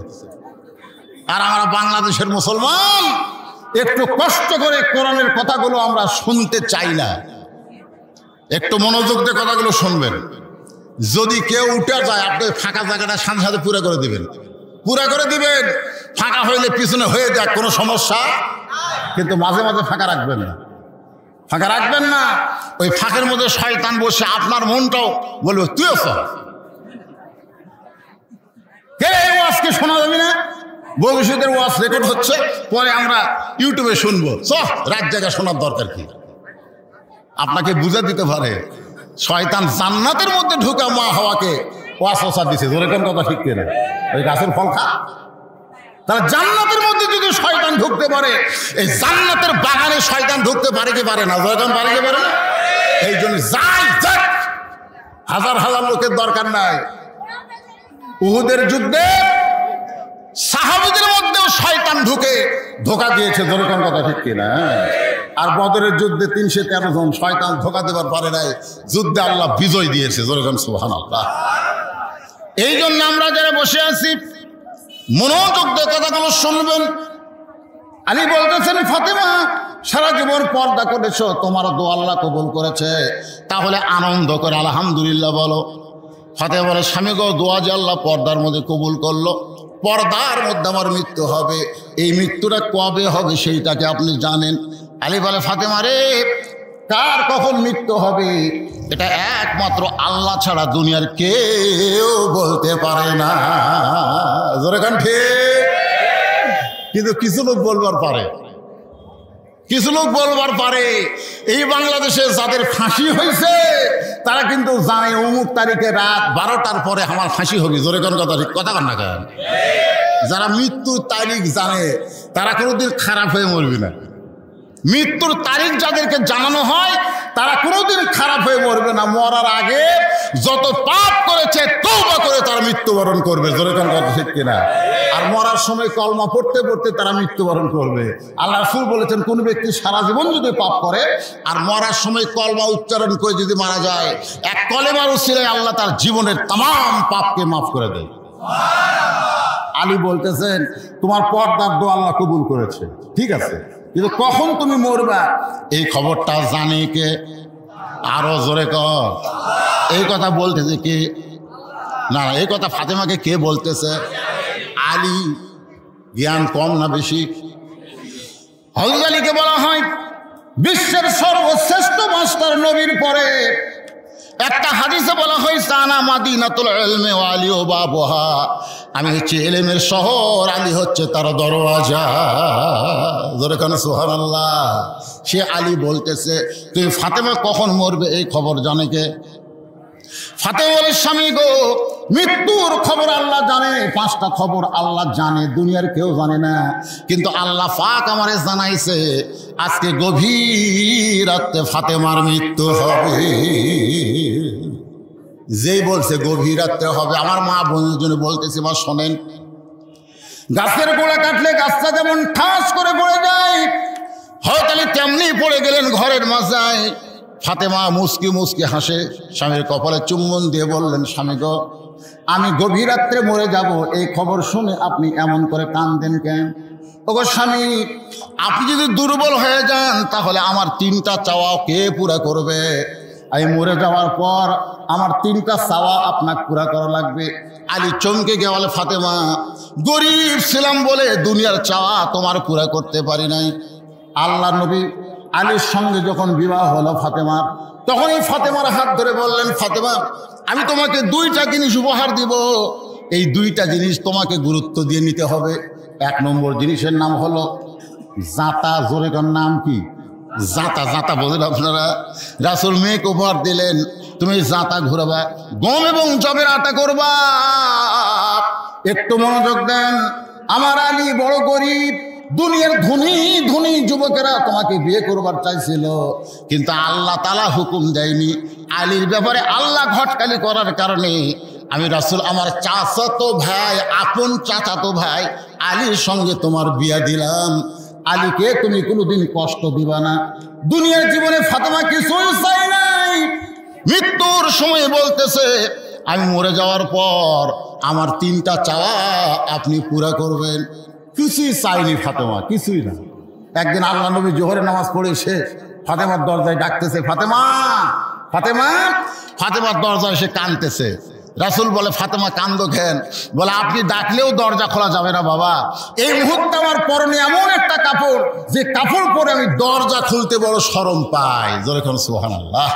আর আমরা বাংলাদেশের মুসলমান একটু কষ্ট করে কোরআনের কথাগুলো আমরা শুনতে চাই না। একটু মনোযোগ দিয়ে কথাগুলো শুনবেন। যদি কেউ উঠে যায়, আপনি ফাঁকা জায়গাটা সাথে সাথে পুরা করে দিবেন, পুরা করে দিবেন। ফাঁকা হইলে পিছনে হয়ে যাক, কোনো সমস্যা, কিন্তু মাঝে মাঝে ফাঁকা রাখবেন না, ফাঁকা রাখবেন না। ওই ফাঁকের মধ্যে শয়তান বসে আপনার মনটাও বলবে, তুইও চল, কে এই ওয়াজকে শোনা যাবে না? ভবিষ্যতের ওয়াজ রেকর্ড হচ্ছে, পরে আমরা ইউটিউবে শুনবো। রাত জায়গা শোনার দরকার কি? আপনাকে বুঝা দিতে পারে শয়তান জান্নাতের মধ্যে ঢুকা মা হাওয়াকে ওয়াসওয়াসা দিছে। জোরে কোন কথা, ঠিক কিনা? ওই গাছের ফল খা, তাহলে জান্নাতের মধ্যে যদি শয়তান ঢুকতে পারে, এই জান্নাতের বাগানে শয়তান ঢুকতে পারে কি পারে না? শয়তান পারে কি পারে না? এই জন্য যাই যাক, হাজার হাজার লোকের দরকার নাই। উহুদের যুদ্ধে সাহাবীদের মধ্যেও শয়তান ঢুকে ধোঁকা দিয়েছে, যেরকম কথা ঠিক কিনা? আর বদরের যুদ্ধে 313 জন শয়তান ধোঁকা দেবার পারে নাই, যুদ্ধে আল্লাহ বিজয় দিয়েছে, যেরকম সুবহানাল্লাহ। এই জন্য আমরা যারা বসে আছি মনোযোগ দিয়ে কথাগুলো শুনবেন। আলী বলতেছেন, ফাতেমা সারা জীবন পর্দা করেছো, তোমার দোয়া আল্লাহ কবুল করেছে, তাহলে আনন্দ করে আলহামদুলিল্লাহ বলো। ফাতেমা বলে, স্বামী গো, দোয়া যে আল্লাহ পর্দার মধ্যে কবুল করলো, পর্দার মধ্যে আমার মৃত্যু হবে, এই মৃত্যুটা কবে হবে সেইটাকে আপনি জানেন? আলী বলে, ফাতেমা রে, কার কখন মৃত্যু হবে এটা একমাত্র আল্লাহ ছাড়া দুনিয়ার কেউ বলতে পারে না। যেরকম ঠিক, কিন্তু কিছু লোক বলবার পারে, কিছু লোক বলবার পারে। এই বাংলাদেশে যাদের ফাঁসি হয়েছে তারা কিন্তু জানে অমুক তারিখে রাত 12টার পরে আমার ফাঁসি হবে। জোরে কোন কথা, ঠিক কথা কন না কেন? যারা মৃত্যুর তারিখ জানে তারা কোনোদিন খারাপ হয়ে মরবে না। মৃত্যুর তারিখ যাদেরকে জানানো হয় তারা কোনোদিন খারাপ হয়ে মরবে না। মরার আগে যত পাপ করেছে তওবা করে তারা মৃত্যুবরণ করবে। জোরে কোন কথা, ঠিক কিনা? আর মরার সময় কলমা পড়তে পড়তে তারা মৃত্যুবরণ করবে। আল্লাহ রাসূল বলেছেন, কোন ব্যক্তি সারা জীবন যদি পাপ করে আর মরার সময় কলমা উচ্চারণ করে যদি মারা যায়, এক কলেমার উসিলায় আল্লাহ তার জীবনের तमाम পাপকে মাফ করে দেয়। আলী বলতেছেন, তোমার পর্দার দোয়া আল্লাহ কবুল করেছে, ঠিক আছে, কিন্তু কখন তুমি মরবা এই খবরটা জানে কে? আরো জোরে কর। এই কথা বলতেছে কে? না, এই কথা ফাতেমাকে কে বলতেছে? আলী। জ্ঞান কম না বেশি? হযরত আলীকে বলা হয় বিশ্বের সর্বশ্রেষ্ঠ মাস্টার নবীর পরে। একটা হাদিসে বলা হয়, সানা মাদিনাতুল ইলমি ওয়া আলী বাবুহা, আমি হচ্ছে ইলমের শহর, আলী হচ্ছে তার দরওয়াজা। জোরে কান সুবহানাল্লাহ। সে আলী বলতেছে, তুমি ফাতেমা কখন মরবে এই খবর জানে কে? ফাতেমা বলে, স্বামী গো, মৃত্যুর খবর আল্লাহ জানে, 5টা খবর আল্লাহ জানে, দুনিয়ার কেউ জানে না, কিন্তু আল্লাহ পাক আমারে জানাইছে আজকে গভীর রাতে ফাতেমার মৃত্যু হবে। যেই বলছে গভীর রাতে হবে, আমার মা বোনের জন্য বলতেছে, মা শোনেন, গাছের গোড়া কাটলে গাছটা যেমন ঠাস করে পড়ে যায়, হয়তো তেমনি পড়ে গেলেন ঘরের মাঝায়। ফাতেমা মুস্কি মুস্কি হাসে, স্বামীর কপালে চুম্বন দিয়ে বললেন, স্বামী গো, আমি গভীর রাত্রে মরে যাব এই খবর শুনে আপনি এমন করে কাঁদেন কেন? ওগো স্বামী, আপনি যদি দুর্বল হয়ে যান তাহলে আমার 3টা চাওয়া কে পুরা করবে? আমি মরে যাওয়ার পর আমার 3টা চাওয়া আপনাকে পুরা করা লাগবে। আলী চমকে গিয়ে বলে, ফাতেমা, গরিব ছিলাম বলে দুনিয়ার চাওয়া তোমার পুরা করতে পারি নাই। আল্লাহ নবী আলীর সঙ্গে যখন বিবাহ হলো ফাতেমার, তখনই ফাতেমার হাত ধরে বললেন, ফাতেমা, আমি তোমাকে 2টা জিনিস উপহার দিব, এই 2টা জিনিস তোমাকে গুরুত্ব দিয়ে নিতে হবে। 1 নম্বর জিনিসের নাম হলো জাতা। জোরে কোন নাম কি? জাতা। জাতা বোঝেন আপনারা? রাসূল মেয়েকে উপহার দিলেন, তুমি জাতা ঘুরাবা, গম এবং জবের আটা করবা। একটু মনোযোগ দেন, আমার আলী বড় গরিব, দুনিয়ার ধনী ধনী যুবকেরা তোমাকে বিয়ে করবার চাইছিল, কিন্তু আল্লাহ তাআলা হুকুম দেয়নি। আলীর ব্যাপারে আল্লাহ ঘটকালি করার কারণে আমি রাসূল আমার চাচাতো ভাই, আপন চাচাতো ভাই আলীর সঙ্গে তোমার বিয়া দিলাম। আলীকে তুমি কোনোদিন কষ্ট দিবা না। দুনিয়ার জীবনে ফাতেমা কিছুই চাই নাই, মৃত্যুর সময় বলতেছে, আমি মরে যাওয়ার পর আমার 3টা চাওয়া আপনি পুরা করবেন। কিছুই চাইনি ফাতেমা, কিছুই না। একদিন আল্লাহ নবী জোহরের নামাজ পড়ে এসে ফাতেমার দরজায় ডাকতেছে, ফাতেমা, ফাতেমা। ফাতেমার দরজায় এসে কাঁদতেছে। রাসূল বলে, ফাতেমা কান্দো কেন? বলে, আপনি ডাকলেও দরজা খোলা যাবে না বাবা, এই মুহূর্তে আমার পরনে এমন একটা কাপড়, যে কাপড় পরে আমি দরজা খুলতে বড় শরম পাই। জোরে কোন সুবহানাল্লাহ।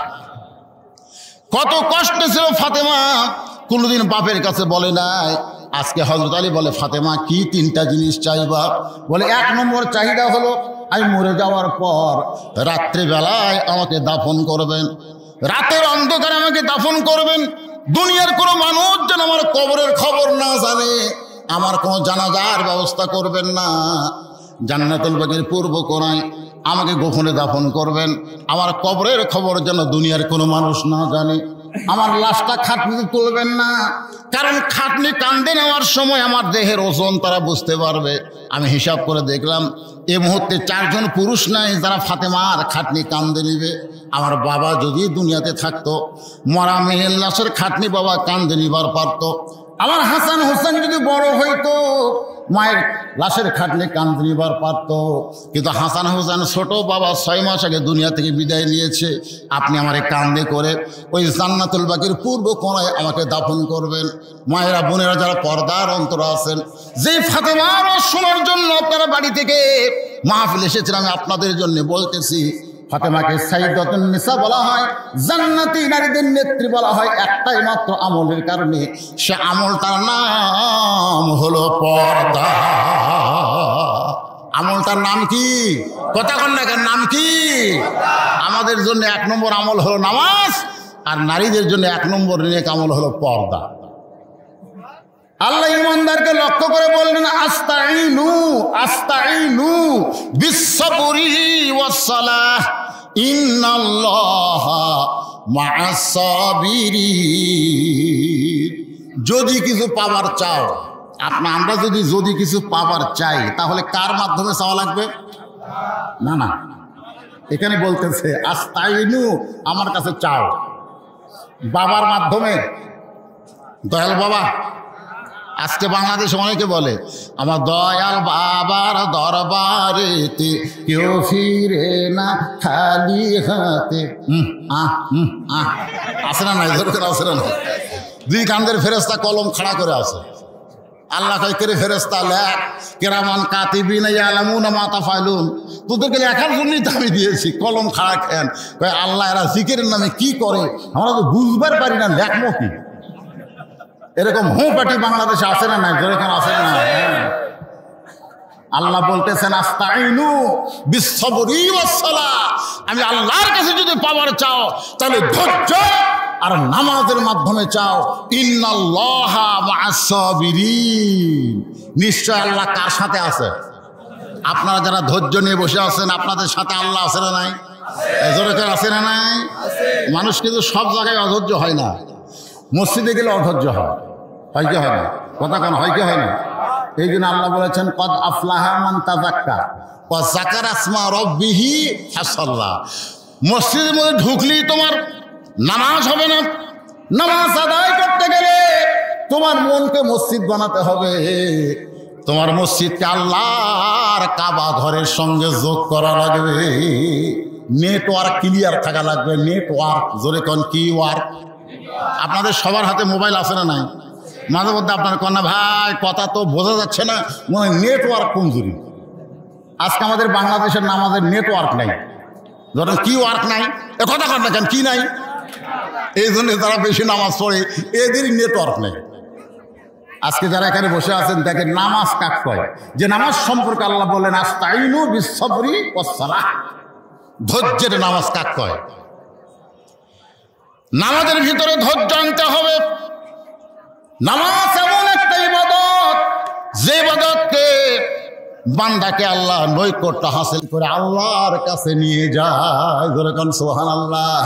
কত কষ্ট ছিল ফাতেমা, কোনোদিন বাপের কাছে বলে নাই। আজকে হযরত আলী বলে, ফাতেমা কি 3টা জিনিস চাইবা? বলে, 1 নম্বর চাহিদা হলো আমি মরে যাওয়ার পর রাত্রিবেলায় আমাকে দাফন করবেন, রাতের অন্ধকারে আমাকে দাফন করবেন। দুনিয়ার কোনো মানুষ যেন আমার কবরের খবর না জানে। আমার কোনো জানাজার ব্যবস্থা করবেন না, জান্নাতুল বাকির পূর্ব কোণায় আমাকে গোপনে দাফন করবেন। আমার কবরের খবর যেন দুনিয়ার কোনো মানুষ না জানে। আমার লাশটা খাটনিতে তুলবেন না, কারণ খাটনি কান্দে নেওয়ার সময় আমার দেহের ওজন তারা বুঝতে পারবে। আমি হিসাব করে দেখলাম এই মুহূর্তে 4 জন পুরুষ নাই যারা ফাতেমার খাটনি কান্দে নিবে। আমার বাবা যদি দুনিয়াতে থাকতো, মরা মেয়ের লাশের খাটনি বাবা কান্দে নিবার পারতো। আমার হাসান হোসেন যদি বড় হইতো, মায়ের লাশের খাটনি কান্দে নিবার পারতো। কিন্তু হাসান হোসেন ছোট, বাবা 6 মাস আগে দুনিয়া থেকে বিদায় নিয়েছে। আপনি আমার কান্দে করে ওই জান্নাতুল বাকির পূর্ব কোণায় আমাকে দাফন করবেন। মায়েরা বোনেরা যারা পর্দার অন্তর আছেন, যে ফাতেমার শোনার জন্য আপনারা বাড়ি থেকে মাহফিল এসেছেন, আমি আপনাদের জন্য বলতেছি, ফাতেমাকে সাইয়্যিদাতুন নিসা বলা হয়, জান্নাতি নারীদের নেত্রী বলা হয় একটাই মাত্র আমলের কারণে। সে আমলটার নাম হলো পর্দা। আমলটার নাম কি? কথা কন না, নাম কি? আমাদের জন্য 1 নম্বর আমল হলো নামাজ, আর নারীদের জন্য 1 নম্বর নেক আমল হলো পর্দা। আল্লাহ ইমানদারকে লক্ষ্য করে বললেন, আস্তাইনু আস্তাইনু বিসসবরি ওয়াস সালাহ ইন্নাল্লাহা মা'আস সাবিরিন। যদি কিছু পাবার চাও, আমরা যদি কিছু পাবার চাই, তাহলে কার মাধ্যমে চাওয়া লাগবে? না না, এখানে বলতেছে আস্তাইনু, আমার কাছে চাও। বাবার মাধ্যমে, দয়াল বাবা। আজকে বাংলাদেশে অনেকে বলে আমার দয়াল বাবার দরবারেতে কেউ ফিরে না খালি হাতে। আসে না, নাই আসে না। 2 কান্দের ফেরেস্তা কলম খাড়া করে আছে। আল্লাহ কয়, কে ফেরেস্তা লেখ, কেরামান কাতিবিন ইয়ালামুনা মা তাফআলুন। তোদেরকে লেখার জন্যই তো আমি দিয়েছি, কলম খাড়া খেন। কয় আল্লাহ এরা জিকিরের নামে কি করে আমরা তো বুঝবার পারি না, লেখবো কি? এরকম পার্টি বাংলাদেশে আসে না, নাই যেরকম আসে না। আল্লাহ বলতেছেন আস্তাইনু বিসসবরি ওয়াস সালাহ। আমি আল্লাহর কাছে যদি পাওয়ার চাও, তাহলে ধৈর্য আর নামাজের মাধ্যমে চাও। ইন্নাল্লাহা মা'আস সাবিরিন। নিশ্চয় আল্লাহ কার সাথে আছে? আপনারা যারা ধৈর্য নিয়ে বসে আছেন, আপনাদের সাথে আল্লাহ আছে না নাই? এজোরে আছে না নাই? মানুষ কিন্তু সব জায়গায় অধৈর্য হয় না। মসজিদে গেলে অধৈর্য হয়, হয় কি হয় না? কথা কোন হয় কি হয় না? এই জন্য আল্লাহ বলেছেন, কদ আফলাহা মান তাযাক্কা ওয়া যাকারা ইসমা রাব্বিহি ফাসাল্লা। মসজিদের মধ্যে ঢুকলি তোমার নামাজ হবে না। নামাজ আদায় করতে গেলে তোমার মনকে মসজিদ বানাতে হবে। তোমার মসজিদকে আল্লাহর কাবা ঘরের সঙ্গে যোগ করা লাগবে। নেটওয়ার্ক ক্লিয়ার থাকা লাগবে। নেটওয়ার্ক, জোরে কোন কি ওয়ার্ক? আপনাদের সবার হাতে মোবাইল আছে না নাই? মাঝে মধ্যে আপনার কন্যা ভাই কথা তো বোঝা যাচ্ছে না, মনে হয় নেটওয়ার্ক কমজোরি। আজকে আমাদের বাংলাদেশের নামাজের নেটওয়ার্ক নাই। ধরেন কি ওয়ার্ক নাই, এ কথা কন না কেন, কি নাই? এই জন্য যারা বেশি নামাজ পড়ে এদেরই নেটওয়ার্ক নেই। আজকে যারা এখানে বসে আছেন, দেখেন নামাজ কাক কয়, যে নামাজ সম্পর্কে আল্লাহ বললেন আস্তাইনু বিসসবরি ওয়াস সালাহ। ধৈর্যের নামাজ কাক কয়? নামাজের ভিতরে ধৈর্য আনতে হবে। নামাজ এমন একটা ইবাদত, যে ইবাদতকে বান্দাকে আল্লাহ নৈকট্য হাসিল করে আল্লাহর কাছে নিয়ে যায়। জোরে কোন সুবহানাল্লাহ।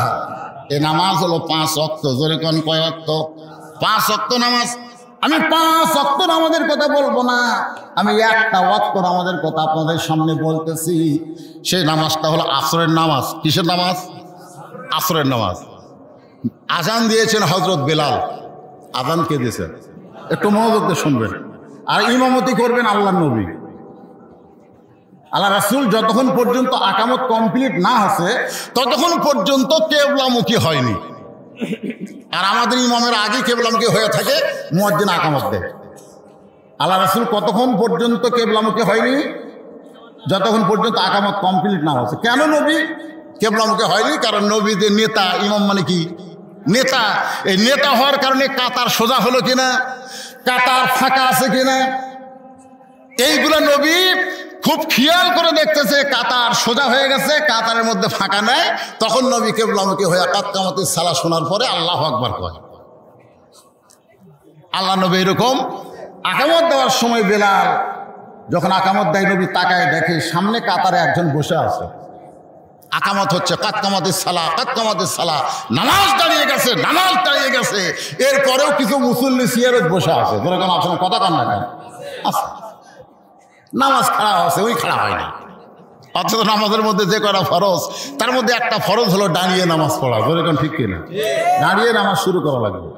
এই নামাজ হলো 5 ওয়াক্ত। জোরে কোন কয় ওয়াক্ত? 5 ওয়াক্ত নামাজ। আমি 5 ওয়াক্ত নামাজের কথা বলবো না, আমি একটা ওয়াক্ত নামাজের কথা আপনাদের সামনে বলতেছি। সেই নামাজটা হলো আসরের নামাজ। কিসের নামাজ? আসরের নামাজ। আজান দিয়েছেন হযরত বেলাল। আজান কে দিয়েছেন? একটু মনোযোগ দিয়ে শুনবেন। আর ইমামতি করবেন আল্লাহর নবী। আল্লাহ রাসূল যতক্ষণ পর্যন্ত আকামত কমপ্লিট না হচ্ছে ততক্ষণ পর্যন্ত কিবলামুখী হয়নি। আর আমাদের ইমামের আগে কিবলামুখী হয়ে থাকে, মুয়াজ্জিন আকামত দেয়। আল্লাহ রাসূল কতক্ষণ পর্যন্ত কিবলামুখী হয়নি? যতক্ষণ পর্যন্ত আকামত কমপ্লিট না হচ্ছে। কেন নবী কিবলামুখী হয়নি? কারণ নবীদের নেতা, ইমাম মানে কি? নেতা। এই নেতা হওয়ার কারণে কাতার সোজা হলো কিনা, কাতার ফাঁকা আছে কিনা, এইগুলো নবী খুব খেয়াল করে দেখতেছে। কাতার সোজা হয়ে গেছে, কাতারের মধ্যে ফাঁকা নাই, তখন নবী কিবলামুখী হয়ে কাতকামাতির সালাহ শোনার পরে আল্লাহু আকবার কয়। আল্লাহ নবী এরকম আকামত দেওয়ার সময় বেলাল যখন আকামত দেয়, নবী তাকায় দেখে সামনে কাতারে একজন বসে আছে। আকামত হচ্ছে কাদ কামাতিস সালাহ, কাদ কামাতিস সালাহ, নামাজ দাঁড়িয়ে গেছে, নামাজ দাঁড়িয়ে গেছে। এরপরেও কিছু মুসল্লি সিয়ারত বসে আছে, ধরে কেন আপনার কথা কান না কেন আছে, নামাজ খাড়া আছে, ওই খাড়া হয়নি। অথচ নামাজের মধ্যে যে কটা ফরজ, তার মধ্যে একটা ফরজ হলো দাঁড়িয়ে নামাজ পড়া, ধরে কেন ঠিক কিনা, দাঁড়িয়ে নামাজ শুরু করা লাগবে।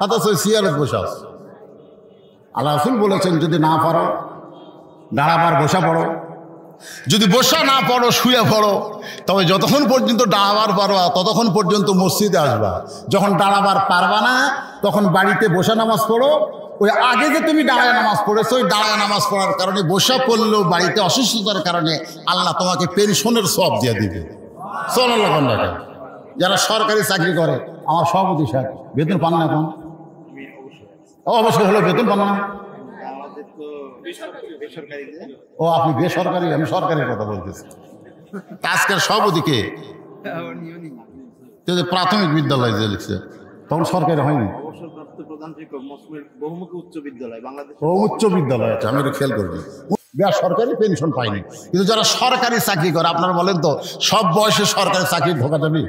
অথচ ওই সিয়ারত বসে আছে। আল্লাহ রাসূল বলেছেন যদি না পারো দাঁড়াবার বসা পড়ো, যদি বসা না পড়ো শুয়ে পড়ো, তবে যতক্ষণ পর্যন্ত দাঁড়াবার পারবা ততক্ষণ পর্যন্ত মসজিদে আসবা। যখন দাঁড়াবার পারবা না তখন বাড়িতে বসা নামাজ পড়ো। ওই আগে যে তুমি দাঁড়ায় নামাজ পড়েছো, ওই দাঁড়ায় নামাজ পড়ার কারণে বসা পড়লেও বাড়িতে অসুস্থতার কারণে আল্লাহ তোমাকে পেনশনের সওয়াব দিয়ে দিবে। সাল্লাল্লাহু আলাইহি ওয়াসাল্লাম। যারা সরকারি চাকরি করে, আমার সভাপতি সাহেব বেতন পান না এখন? অবশ্যই হলো, বেতন পান না। ও আপনি বেসরকারি, আমি সরকারের কথা বলতেছি। আজকের সভাপতিকে প্রাথমিক বিদ্যালয় যে লিখছে তখন সরকারি হয়নি, উচ্চ বিদ্যালয় আছে, আমি খেয়াল করিনি। সরকারি পেনশন পাইনি, কিন্তু যারা সরকারি চাকরি করে, আপনারা বলেন তো সব বয়সে সরকারি চাকরি ঢোকা যাবে?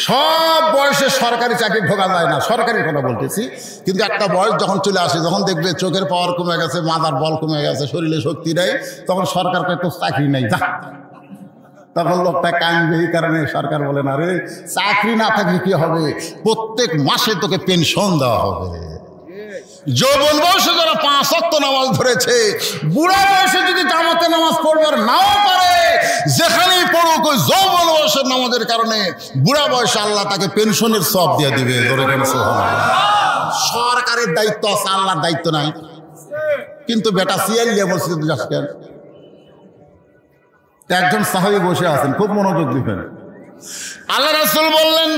সব বয়সে সরকারি চাকরি ঢোকা যায় না, সরকারি কথা বলতেছি। কিন্তু একটা বয়স যখন চলে আসে, যখন দেখবে চোখের পাওয়ার কমে গেছে, মাথার বল কমে গেছে, শরীরে শক্তি নেই, তখন সরকারকে তো চাকরি নেই, তখন লোকটা কাঁদবে। এই কারণে সরকার বলে না রে, চাকরি না থাকলে কি হবে, প্রত্যেক মাসে তোকে পেনশন দেওয়া হবে। যৌবন বয়সে যারা 5 ওয়াক্ত নামাজ ধরেছে, বুড়া বয়সে যদি জামাতে নামাজ পড়বার নাও পারে, যেখানেই পড়ুক ওই যৌবন বয়সের নামাজের কারণে বুড়া বয়সে আল্লাহ তাকে পেনশনের সওয়াব দিয়ে দিবে। সরকারের দায়িত্ব আছে, আল্লাহর দায়িত্ব নাই। কিন্তু বেটা সিয়ালিয়া মসজিদে যাচ্ছেন, একজন সাহাবী বসে আছেন, খুব মনোযোগ দিবেন। আল্লাহ রাসূল বললেন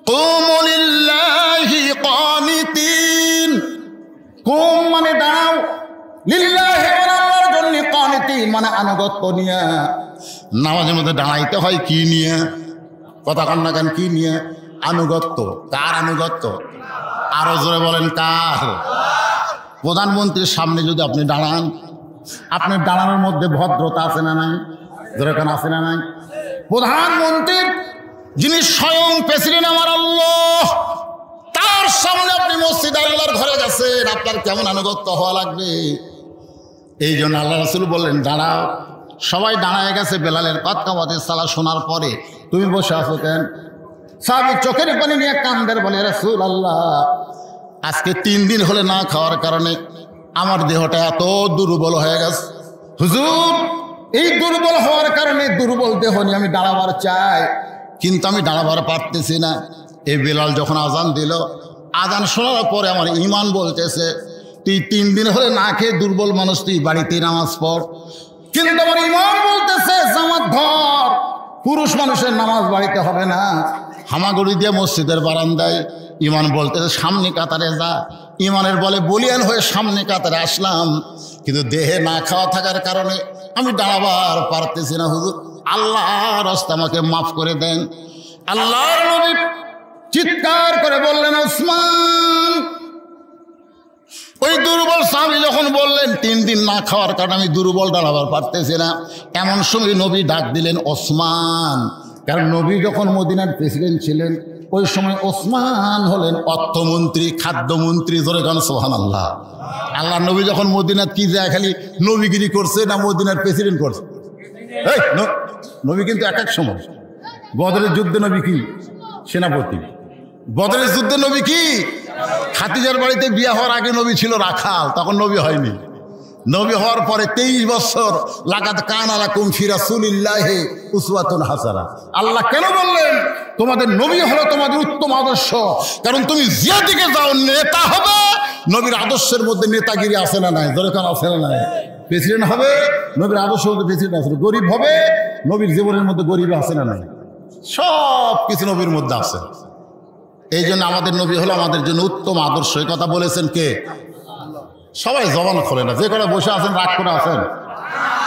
কুমু লিল্লাহি কানিতিন, কুম মানে দাঁড়াও, লিল্লাহি আল্লাহর জন্য, কানিতিন মানে আনুগত্য নিয়ে। নামাজের মধ্যে দাঁড়াইতে হয় কি নিয়ে, কথা কন না কেন, কি নিয়ে? আনুগত্য। কার আনুগত্য? আরো জোরে বলেন কার? প্রধানমন্ত্রীর সামনে যদি আপনি দাঁড়ান, আপনার দাঁড়ানোর মধ্যে ভদ্রতা আছে না নাই? জোরে কেন আছে না নাই? প্রধানমন্ত্রীর যিনি স্বয়ং প্রেসিডেন্ট আমার আল্লাহ, তার সামনে আপনি মসজিদ আল্লাহর ঘরে গেছেন, আপনার কেমন আনুগত্য হওয়া লাগবে? এই জন্য আল্লাহ রাসূল বললেন দাঁড়াও। সবাই দাঁড়ায় গেছে, বেলালের কাদ কামাতিস সালাহ শোনার পরে তুমি বসে আছো কেন? সাহাবী চোখের পানি নিয়ে কান্দের, বলে রাসূলুল্লাহ আজকে 3 দিন হলে না খাওয়ার কারণে আমার দেহটা এত দুর্বল হয়ে গেছে। হুজুর, এই দুর্বল হওয়ার কারণে, দুর্বল দেহ নিয়ে আমি দাঁড়াবার চাই, কিন্তু আমি দাঁড়াবার পারতেছি না। এই বেলাল যখন আজান দিল, আজান শোনার পরে আমার ইমান বলতেছে তুই 3 দিন হলে না খেয়ে দুর্বল মানুষ, তুই বাড়িতেই নামাজ পড়। কিন্তু আমার ইমান বলতেছে জামাত ধর, পুরুষ মানুষের নামাজ বাড়িতে হবে না। হামাগুড়ি দিয়ে মসজিদের বারান্দায় ইমান বলতেছে সামনে কাতারে যা। ইমানের বলে বলিয়ান হয়ে সামনে কাতারে আসলাম, কিন্তু দেহে না খাওয়া থাকার কারণে আমি দাঁড়াবার পারতেছি না। হুজুর, আল্লাহর রাস্তা আমাকে মাফ করে দেন। আল্লাহর নবী চিৎকার করে বললেন ওসমান। ওই দুর্বল সাহাবী যখন বললেন 3 দিন না খাওয়ার কারণে আমি দুর্বল, দাঁড়াবার পারতেছি না, এমন সময় নবী ডাক দিলেন ওসমান। কারণ নবী যখন মদিনার প্রেসিডেন্ট ছিলেন, ওই সময় ওসমান হলেন অর্থমন্ত্রী, খাদ্যমন্ত্রী। ধরে গান সুবহানাল্লাহ। আল্লাহ নবী যখন মদিনাত কি যায়, খালি নবীগিরি করছে না মদিনার প্রেসিডেন্ট করছে? নবী কিন্তু এক এক সময়, বদরের যুদ্ধে নবী কি সেনাপতি, বদরের যুদ্ধে নবী কি খাদিজার বাড়িতে বিয়ে হওয়ার আগে নবী ছিল রাখাল, তখন নবী হয়নি। নবী হওয়ার পরে 23 বছর লাকাদ কানা লাকুম ফি রাসূলিল্লাহি উসওয়াতুন হাসানাহ। আল্লাহ কেন বললেন তোমাদের নবী হলো তোমাদের উত্তম আদর্শ? কারণ তুমি যে দিকে যাও নেতা হবে, নবীর আদর্শের মধ্যে নেতাগিরি আছে না নাই? দরকার আছে না নাই? প্রেসিডেন্ট হবে, নবীর আদর্শের মধ্যে প্রেসিডেন্ট আছে। গরিব হবে, নবীর জীবনের মধ্যে গরিব আছে না নাই? সব কিছু নবীর মধ্যে আছে। এই জন্য আমাদের নবী হলো আমাদের জন্য উত্তম আদর্শ। এই কথা বলেছেন কে? সবাই জবান খোলে না, যে করে বসে আছেন রাগ করে আছেন।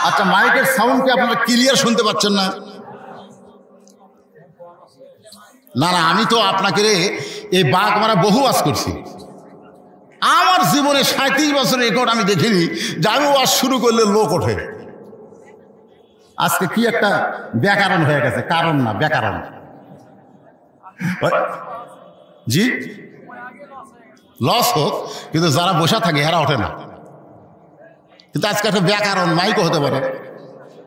আচ্ছা, মাইকের সাউন্ড কি আপনারা ক্লিয়ার শুনতে পাচ্ছেন না? না না, আমি তো আপনাকে এই বাঘ মারা বহু ওয়াজ করছি, আমার জীবনে 37 বছরের রেকর্ড আমি দেখিনি যে আমি ওয়াজ শুরু করলে লোক ওঠে। আজকে কি একটা ব্যাকরণ হয়ে গেছে, কারণ না ব্যাকরণ। জি লস হোক, কিন্তু যারা বসা থাকে এরা ওঠে না। কিন্তু আজকে একটা ব্যাকরণ মাইকও হতে পারে,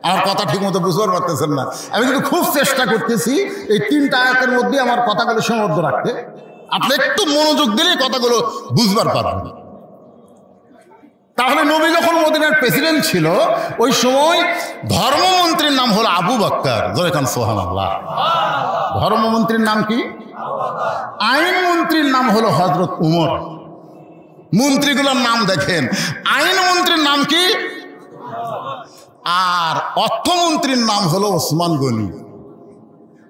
আমার কথা ঠিক মতো বুঝতে পারতেছেন না। আমি কিন্তু খুব চেষ্টা করতেছি এই 3টা আয়াতের মধ্যে আমার কথাগুলো সীমাবদ্ধ রাখতে। আপনি একটু মনোযোগ দিলে কথাগুলো বুঝবার পারবেন। তাহলে নবী যখন মদিনার প্রেসিডেন্ট ছিল ওই সময় ধর্মমন্ত্রীর নাম হলো আবু বকর। জোরে কান সুবহানাল্লাহ। ধর্মমন্ত্রীর নাম কি? আইন মন্ত্রীর নাম হলো হযরত উমর। মন্ত্রীগুলোর নাম দেখেন, আইন মন্ত্রীর নাম কি? আর অর্থমন্ত্রীর নাম হলো ওসমান গনি,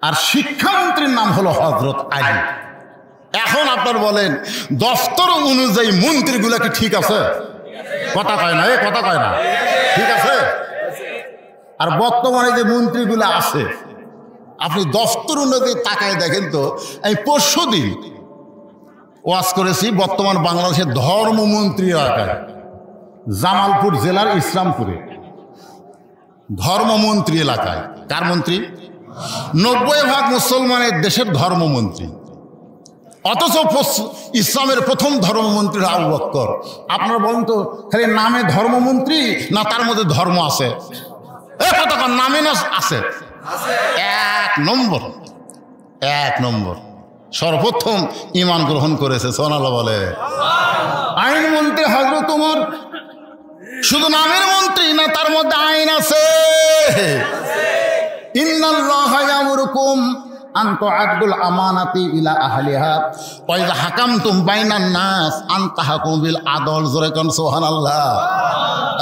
আর শিক্ষামন্ত্রীর নাম হলো হযরত আলী। এখন আপনার বলেন দফতর অনুযায়ী মন্ত্রীগুলা কি ঠিক আছে? কথা কয় না, কথা কয় না, ঠিক আছে? আর বর্তমানে যে মন্ত্রীগুলো আছে আপনি দফতর অনুযায়ী তাকায় দেখেন তো। এই পরশুদিন ওয়াজ করেছি বর্তমান বাংলাদেশের ধর্মমন্ত্রী এলাকায়, জামালপুর জেলার ইসলামপুরে ধর্মমন্ত্রী এলাকায়। কার মন্ত্রী? 90% মুসলমানের দেশের ধর্মমন্ত্রী, অথচ ইসলামের প্রথম ধর্মমন্ত্রী আবু বকর। আপনারা বলেন তো খালি নামে ধর্মমন্ত্রী না তার মধ্যে ধর্ম আছে? কতক্ষণ নামে না আছে? 1 নম্বর সর্বপ্রথম ঈমান গ্রহণ করেছে। সুবহানাল্লাহ বলে। আইন মন্ত্রী হযরত ওমর শুধু নামের মন্ত্রী না, তার মধ্যে আইন আছে। ইন্নাল্লাহা ইয়ামুরুকুম আন তুআদ্দুল আমানাতি ইলা আহলিহা ওয়া ইযা হাকামতুম বাইনান নাস আন তাহকুমু বিল আদল। জোরে কোন সুবহানাল্লাহ।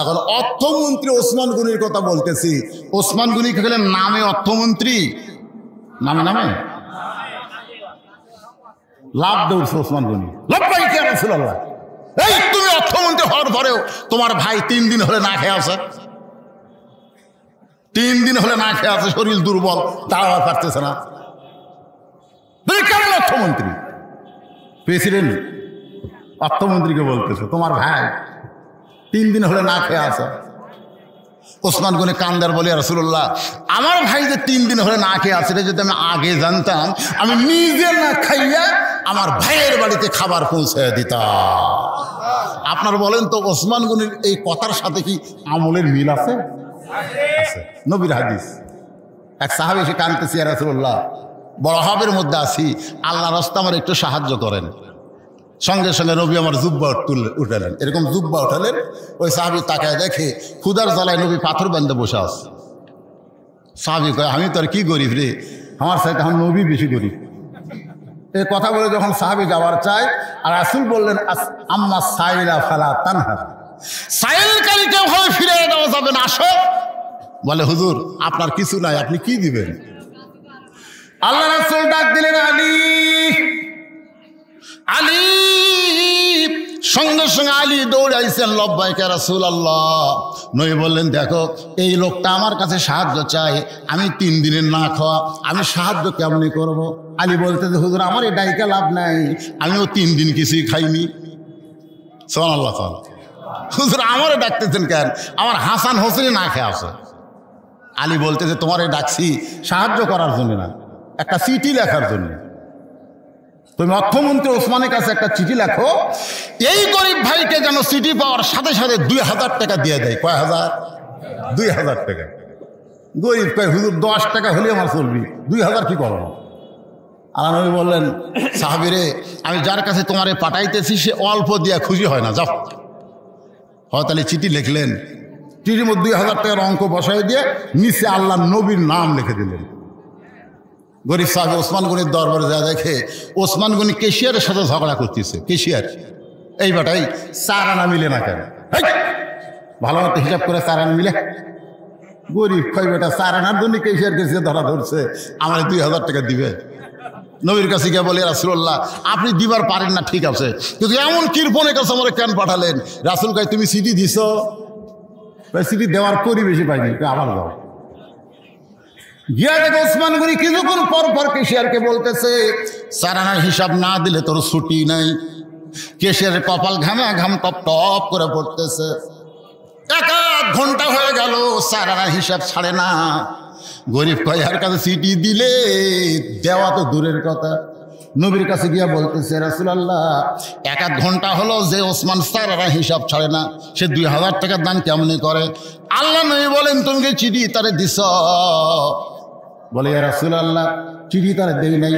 এখন অর্থমন্ত্রী ওসমান গনির কথা বলতেছি। ওসমান গনি কি হলেন নামে অর্থমন্ত্রী? নামে লাভ দৌড়ছে ওসমান গনি। লাব্বাইক ইয়া রাসূলুল্লাহ। এই তুমি অর্থমন্ত্রী হওয়ার পরেও তোমার ভাই 3 দিন হলে না খেয়ে আছে, 3 দিন হলে না খেয়ে আছে, শরীর দুর্বল, দাঁড়াতে পারতেছে না। কেমন অর্থমন্ত্রী? প্রেসিডেন্ট অর্থমন্ত্রীকে বলতেছে তোমার ভাই 3 দিন হলে না খেয়ে আছে। ওসমান গনি কান্দার বলে রাসূলুল্লাহ, আমার ভাই যে 3 দিন হলে না খেয়ে আছে, যদি আমি আগে জানতাম আমি নিজে না খাইয়া আমার ভাইয়ের বাড়িতে খাবার পৌঁছে দিতাম। আপনার বলেন তো ওসমান গনির এই কথার সাথে কি আমলের মিল আছে? আছে। নবীর হাদিস। এক সাহাবী এসে কাঁদতেছে, ইয়া রাসূলুল্লাহ বড় অভাবের মধ্যে আছি, আল্লাহর রাস্তায় আমার একটু সাহায্য করেন। সঙ্গে সঙ্গে নবী আমার জুব্বা উঠালেন, এরকম জুব্বা উঠালেন। ওই সাহাবী তাকায় দেখে ক্ষুধার জ্বালায় নবী পাথর বান্ধে বসে আছে। সাহাবী কয় আমি তো আর কি গরিব রে, আমার সাথে এখন নবী বেশি গরিব। এই কথা বলে যখন সাহাবী যাওয়ার চায়, আর রাসূল বললেন আম্মা সাইলা ফালা তানহার, সাইলকারীকে ভয় ফিরে দেওয়া যাবে না, আসো। বলে হুজুর আপনার কিছু নাই, আপনি কি দিবেন? আল্লাহ রাসূল ডাক দিলেন আলী, আলী। সঙ্গে সঙ্গে আলী দৌড়াইছেন, লব্বাইক ইয়া রাসূলুল্লাহ। নবী বললেন দেখো এই লোকটা আমার কাছে সাহায্য চায়, আমি 3 দিনের না খাওয়া, আমি সাহায্য কেমনি করব? আলী বলতে যে হুজুর আমার এই ডাইকা লাভ নাই, আমিও 3 দিন কিছুই খাইনি। সুবহানাল্লাহ। হুজুর আমারে ডাকতেছেন কেন? আমার হাসান হোসেন না খেয়ে আছে। আলী বলতেছে তোমারে ডাকছি সাহায্য করার জন্য না, একটা চিঠি লেখার জন্য। তুমি অর্থমন্ত্রী ওসমানের কাছে একটা চিঠি লেখো, এই গরিব ভাইকে যেন চিঠি পাওয়ার সাথে সাথে 2000 টাকা দিয়ে দেয়। কয় হাজার? 2000 টাকা। গরিব কয় হুজুর 10 টাকা হলে আমার চলবি, 2000 কি করো? আল্লাহ নবী বললেন সাহাবী রে, আমি যার কাছে তোমারে পাঠাইতেছি সে অল্প দিয়া খুশি হয় না, যাও। তাহলে চিঠি লিখলেন, চিঠির মধ্যে 2000 টাকার অঙ্ক বসাই দিয়ে নিচে আল্লাহ নবীর নাম লিখে দিলেন। গরিব সাহেব ওসমান গনির দরবারে যা দেখে ওসমান গনি কেশিয়ারের সাথে ঝগড়া করতেছে। কেশিয়ার এই বাটাই 4 আনা মিলে না কেন? ভালো মতো হিসাব করে 4 আনা মিলে। গরিব কয় বেটা 4 আনার জন্য কেশিয়ার কেসে ধরা ধরছে, আমার 2000 টাকা দিবে। নবীর কাছে গিয়ে বলে রাসূলুল্লাহ আপনি দিবার পারেন না ঠিক আছে, কিন্তু এমন কৃপণের কাছে আমার কেন পাঠালেন? রাসূল কয় তুমি চিঠি দিছো? চিঠি দেওয়ার পরিবেশই পাইনি, আবার যাও। গিয়া দেখে ওসমান গনি কিছুক্ষণ পর পর কেশিয়ারকে বলতেছে চারানার হিসাব না দিলে তোর ছুটি নাই। কেশের কপাল ঘামা ঘাম টপ টপ করে পড়তেছে। 1 ঘন্টা হয়ে গেল, চারানার হিসাব ছাড়ে না। গরিব কয়ার কাছে চিঠি দিলে দেওয়া তো দূরের কথা, নবীর কাছে গিয়া বলতেছে, রাসূলুল্লাহ 1 ঘন্টা হলো যে ওসমান চারানা হিসাব ছাড়ে না, সে 2000 টাকার দান কেমনি করে? আল্লাহ নবী বলেন, তুমি কি চিঠি তারে দিছ? বলে, ইয়া রাসূলুল্লাহ চিঠি তারে দেই নাই।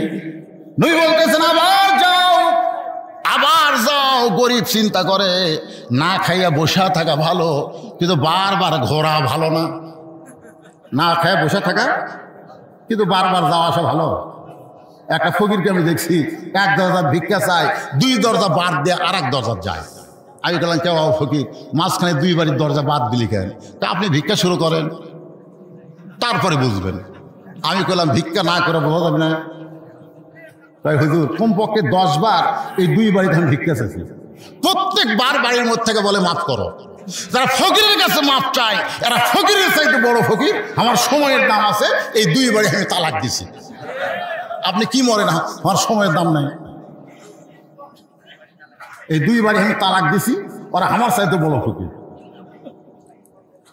নবী বলতেছেন, আবার যাও। গরিব চিন্তা করে না খাইয়া বসা থাকা ভালো, কিন্তু বারবার ঘোরা ভালো না। না খাইয়া বসে থাকা কিন্তু বারবার যাওয়া আসা ভালো। একটা ফকিরকে আমি দেখছি, 1 দরজা ভিক্ষা চায়, 2 দরজা বাদ দিয়ে আর 1 দরজা যায়। আমি বললাম, কেউ ফকির মাঝখানে 2 বাড়ির দরজা বাদ দিলি কেন? তা আপনি ভিক্ষা শুরু করেন, তারপরে বুঝবেন। আমি বললাম, ভিক্ষা না করে বোঝা যাবে না? তাই হুজুর কমপক্ষে 10 বার এই 2 বাড়িতে আমি ভিক্ষা চাইছি। প্রত্যেকবার বাড়ির মধ্যে থেকে বলে, মাফ করো। যারা ফকিরের কাছে মাফ চায়, এরা ফকিরের চাইতে বড় ফকির। আমার সময়ের দাম আছে, এই 2 বাড়ি আমি তালাক দিছি। আপনি কি মরে না, আমার সময়ের দাম নাই। এই 2 বাড়ি আমি তালাক দিছি, ওরা আমার চাইতে বড় ফকির।